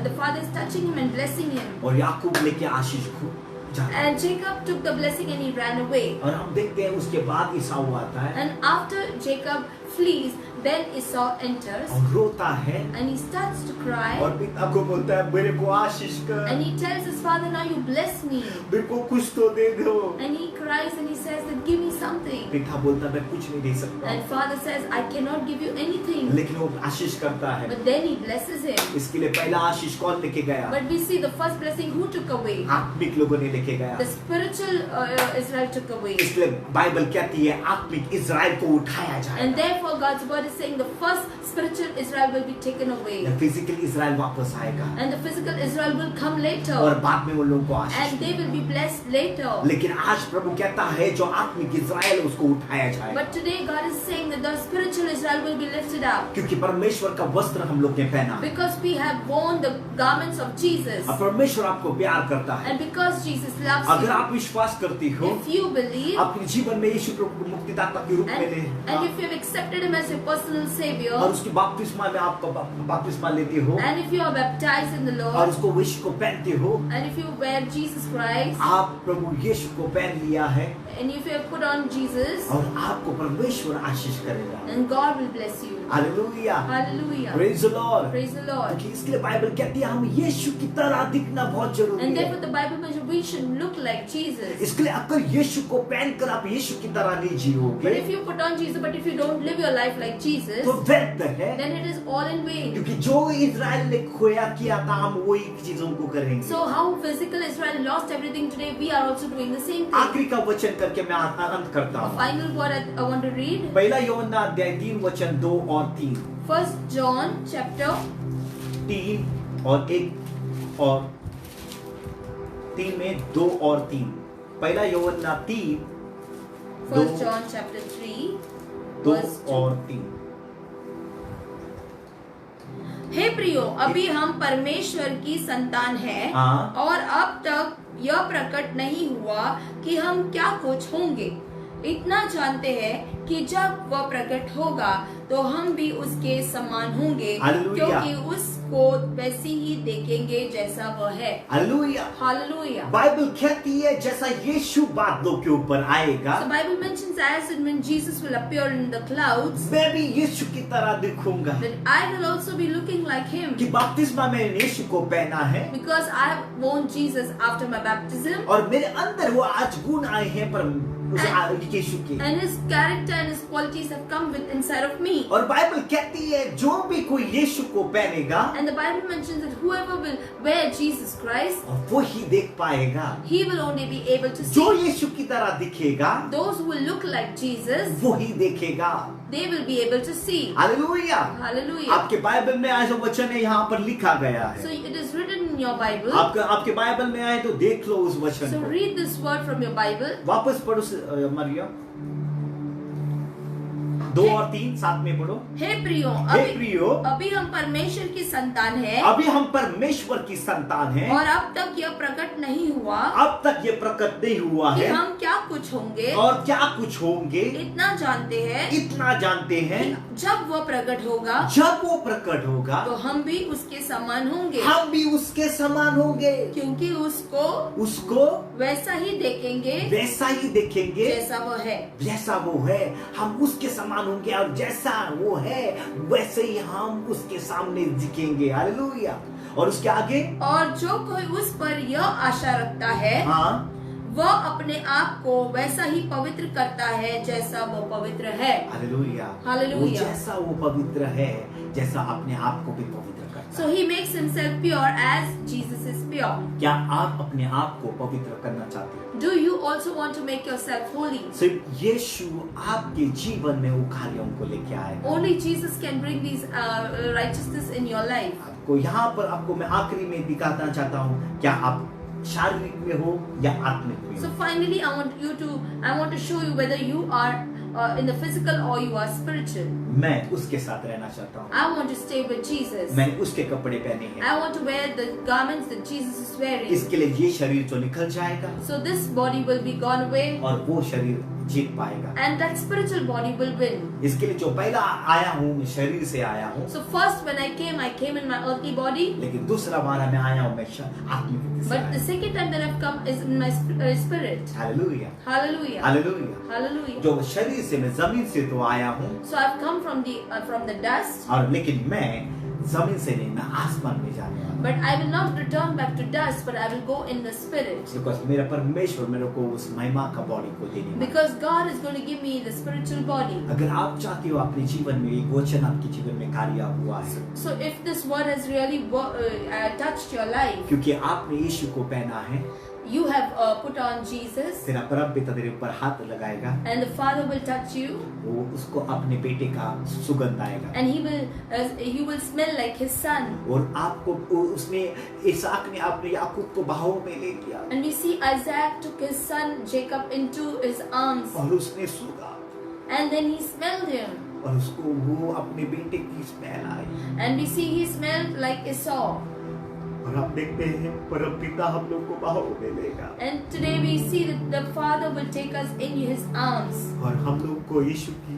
the Father is touching him and blessing him. और याकूब लेके आशीष को जा रहा है। And Jacob took the blessing and he ran away. और हम देखते हैं उसके बाद ईसाऊ आता है And after Jacob flees, then Esau enters और रोता है and he starts to cry. और पिता को बोलता है मेरे को आशीष कर, And he tells his father, now you bless me. मेरे को कुछ तो दे दो। And he cries and he says that give me something. पिता बोलता है मैं कुछ नहीं दे सकता, And father says, I cannot give you anything. लेकिन वो आशीष करता है। But then he blesses him. इसके लिए पहला आशीष कौन लेके गया? But we see the first blessing who took away? आत्मिक लोगों ने लेके गया। The spiritual Israel took away. इसलिए बाइबल कहती है आत्मिक इज़राइल को उठाया And जाएगा, therefore God's word is saying the first spiritual Israel will be taken away. Physical Israel वापस आएगा And the physical Israel will come और later. बाद में वो लोगों को आशीष And they will be blessed later. लेकिन आज प्रभु कहता है जो आत्मिक इज़राइल है, उसको उठाया जाएगा, But today God is saying that the spiritual Israel will be lifted up. क्योंकि परमेश्वर का वस्त्र हम लोग ने पहना है। Because we have worn the garments of Jesus. अब परमेश्वर आपको प्यार करता है। And because Jesus loves अगर you. आप विश्वास करती हो, If you believe अपने जीवन में यीशु प्रभु को मुक्तिदाता के रूप में ले and if you have accepted Him as your personal Savior, और उसकी बपतिस्मा में आप बपतिस्मा लेती हो and if you are baptized in the और Lord, उसको यीशु को पहनती हो, and if you wear Jesus Christ, आप प्रभु यीशु को पहन लिया है and if you have put on Jesus, और आपको परमेश्वर आशीष करेगा। then God will bless you. Hallelujah, Hallelujah. Praise the Lord. Praise the Lord. क्योंकि इसके लिए बाइबल कहती है हम यीशु की तरह दिखना बहुत जरूरी And है। therefore the Bible mentions we should look like Jesus. इसके लिए अगर यीशु को पहनकर आप यीशु की तरह नहीं But जियोगे if you put on Jesus, but if you don't live your life like Jesus, तो व्यर्थ है, then it is all in vain. क्योंकि जो इज़राइल ने खोया किया था हम वही चीजों को करेंगे। So how physical Israel lost everything today, we are also doing the same thing. आखिरी का वचन करके मैं अंत करता A हूँ। final word I want to read. पहला यूहन्ना अध्याय 3 वचन 2 और 3, 1 John chapter 3 और 1 और 3 में 2 और 3, पहला यूहन्ना 3 1 John chapter 3 2 verse 2. और 3। हे प्रियो, अभी हम परमेश्वर की संतान हैं हाँ। और अब तक यह प्रकट नहीं हुआ कि हम क्या कुछ होंगे। इतना जानते हैं कि जब वह प्रकट होगा तो हम भी उसके समान होंगे, हालेलुया। क्योंकि उसको वैसी ही देखेंगे जैसा वह है। हालेलुया। हालेलुया। बाइबल कहती है जैसा यीशु बादलों के ऊपर आएगा, The Bible mentions as and when Jesus will appear in the clouds, मैं भी यीशु की तरह दिखूंगा। that I will also be looking like him, कि बपतिस्मा में यीशु को पहना है because I have worn Jesus after my baptism. और मेरे अंदर वो आज गुण आए हैं पर उस यीशु के, And his character and his qualities have come with inside of me. और बाइबल कहती है जो भी कोई यीशु को पहनेगा And the Bible mentions that whoever will wear Jesus Christ, वो ही देख पाएगा। he will only be able to जो see. यीशु की तरह दिखेगा Those who will look like Jesus, वो ही देखेगा। they will be able to see. Hallelujah. Hallelujah. आपके बाइबल में ऐसा वचन है यहाँ पर लिखा गया So है। it is written in your Bible. आपके बाइबल में आए तो देख लो उस वचन So को। read this word from your Bible. वापस पढ़ो मरियम, 2 और 3 साथ में पढ़ो। हे प्रियो, हे प्रियो, अभी हम परमेश्वर की संतान है अभी हम परमेश्वर की संतान हैं और अब तक यह प्रकट नहीं हुआ अब तक ये प्रकट नहीं हुआ कि है हम क्या कुछ होंगे। और क्या कुछ होंगे। इतना जानते हैं इतना जानते हैं कि जब वह प्रकट होगा जब वो प्रकट होगा तो हम भी उसके समान होंगे, हम भी उसके समान होंगे, क्योंकि उसको वैसा ही देखेंगे वैसा ही देखेंगे जैसा वह है। जैसा वो है। हम उसके समान होंगे और जैसा वो है वैसे ही हम उसके सामने दिखेंगे। हालेलुया। और उसके आगे, और जो कोई उस पर यह आशा रखता है हाँ, वह अपने आप को वैसा ही पवित्र करता है जैसा वो पवित्र है। हालेलुया। हालेलुया। वो जैसा वो पवित्र है जैसा अपने आप को भी पवित्र करता So है। he makes himself pure as Jesus is pure. क्या आप अपने आप को पवित्र करना चाहते हैं? Do you also want to make yourself holy? सिर्फ यीशु आपके जीवन में वो कार्यों को लेके आएगा। Only Jesus can bring these righteousness in your life. आपको यहाँ पर आपको मैं आखिरी में दिखाना चाहता हूँ, क्या आप शारीरिक में हो या आत्मिक में So हो। finally, I want to show you whether you are in the physical or you are spiritual. मैं उसके साथ रहना चाहता हूँ। I want to stay with Jesus. मैंने उसके कपड़े पहने हैं। I want to wear the garments that Jesus is wearing. इसके लिए ये शरीर तो निकल जाएगा So this body will be gone away, और वो शरीर जीत पाएगा। and that spiritual body will win. इसके लिए जो पहला आया हूँ मैं शरीर से आया हूँ, So first when I came in my earthly body. लेकिन दूसरा बार मैं आया हूँ मैं आत्मिक से But the आया। second time that I've come is in my spirit. Hallelujah, Hallelujah. Hallelujah. Hallelujah. जो शरीर से मैं जमीन से तो आया हूँ So I've come from the dust, और लेकिन मैं जमीन से नहीं, मैं आसमान में जाने वाला हूँ। but I will not return back to dust, but I will go in the spirit. Because मेरा परमेश्वर मेरे को उस महिमा का बॉडी को देने वाला है। Because God is going to give me the spiritual body. अगर आप चाहते हो अपने जीवन में एक वचन आपके जीवन में कार्य हुआ है, So if this word has really touched your life, क्योंकि आपने यीशु को पहना है, you have put on Jesus, तेरा परमपिता तेरे ऊपर हाथ लगाएगा, and the Father will touch you, वो उसको अपने बेटे का सुगंध आएगा and he will smell like his son. और आपको उसने इसहाक ने अपने याकूब को बाहों में ले लिया And we see Isaac took his son Jacob into his arms, और उसने सूंघा and then he smelled him, और उसको वो अपने बेटे की smell I. and we see he smelled like Esau. और आप देखते हैं परमपिता हम लोग को बाहों में लेगा And today we see that the Father will take us in his arms, और हम लोग को यीशु की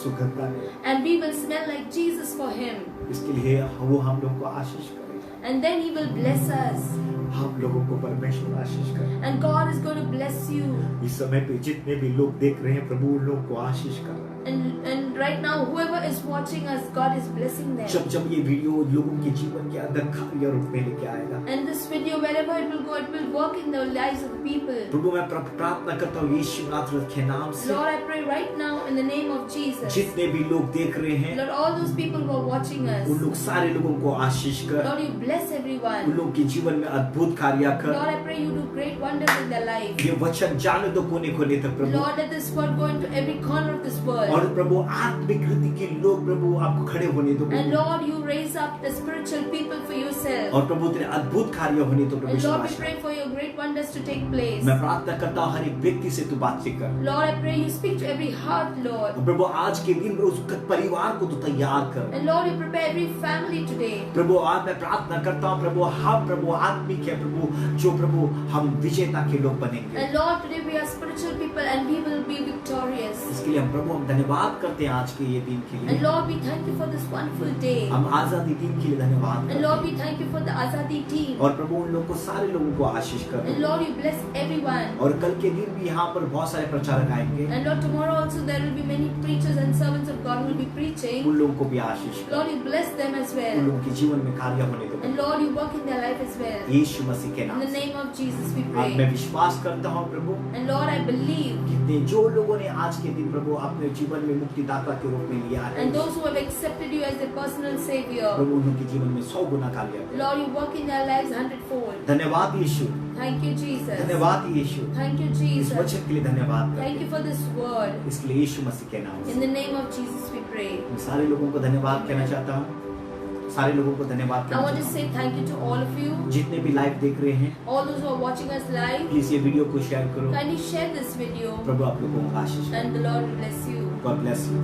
सुगंध आए। and we will smell like Jesus for him, इसके लिए वो हम लोग को आशीष करेगा। and then he will bless us, हम लोगों को परमेश्वर आशीष करेगा। and God is going to bless you. इस समय पे जितने भी लोग देख रहे हैं प्रभु उन लोगों को आशीष कर रहा है। And right now whoever is watching us, God is blessing them. जब ये वीडियो लोगों के जीवन के अंदर कार्य रूप में लेके आएगा, And this video, wherever it will go, it will work in the lives of people. प्रभु मैं प्रार्थना करता हूँ यीशु नासरत के नाम से, Lord, I pray right now in the name of Jesus. जितने भी लोग देख रहे हैं Lord, all those people who are watching us, उन लोग सारे लोगों को आशीष कर, Lord, you bless उन everyone. लोग के जीवन में अद्भुत कार्य कर। Lord, I pray you do great wonders in their life. ये वचन जाने दो कोने कोने तक प्रभु, Lord, let this word go into every corner of this world. और प्रभु आत्मिक रीति के लोग प्रभु आपको खड़े होने दो And Prabhu, Lord, you raise up the spiritual people for yourself. और प्रभु तेरे अद्भुत कार्य होने दो प्रभु। And Lord, we Yeshu pray for your great wonders to take place. मैं प्रार्थना करता हूँ हर एक व्यक्ति से तू बातचीत कर Lord, I pray you speak to every heart, Lord. प्रभु, आज के दिन उसका परिवार को तो तैयार कर And Lord, you prepare every family today. प्रभु। आज मैं प्रार्थना करता हूँ प्रभु, हम प्रभु आत्मिक है प्रभु, जो प्रभु हम विजेता के लोग बनेंगे। And Lord, today we are spiritual people and we will be victorious. इसके लिए हम प्रभु हम धन्यवाद करते हैं आज के ये दिन के And लिए। Lord, we thank you for this wonderful day. हम आजादी दिन के लिए धन्यवाद And करते Lord, we हैं thank you for the Azadi team. और प्रभु उन लोगों को सारे लोगों को आशीष कर And Lord, you bless everyone. और कल के दिन भी यहाँ पर बहुत सारे प्रचारक आएंगे, And Lord, tomorrow also there will be many preachers and servants of God who will be preaching. उन लोगों को भी आशीष कर, Lord, you bless them as उन well. लोगों के जीवन में कार्य होने दो And Lord, you work in their life as well. यीशु मसीह के In नाम the से। name of Jesus we अब मैं pray. विश्वास करता हूँ प्रभु, And Lord, I believe. कितने जो लोगों ने आज के दिन प्रभु अपने जीवन में मुक्तिदाता के रूप में लिया है, And those who have accepted you as their personal Savior. प्रभु उनके जीवन में 100 गुना कार्य कर। Lord, you work in their lives 100-fold. धन्यवाद यीशु, Thank you, Jesus. धन्यवाद यीशु, Thank you, इस Jesus. वचन के लिए धन्यवाद Thank you करते for this word. हैं। इसके लिए यीशु मसीह के नाम In से the name of Jesus we pray. मैं सारे लोगों को धन्यवाद कहना चाहता हूँ, सारे लोगों को धन्यवाद I कहना want to चाहता say thank you to all of you. हूँ। जितने भी लाइव देख रहे हैं All those who are watching us live. Please ये वीडियो को शेयर करो। Kindly share this video. प्रभु आप लोगों को आशीष And the Lord will bless you. God bless you.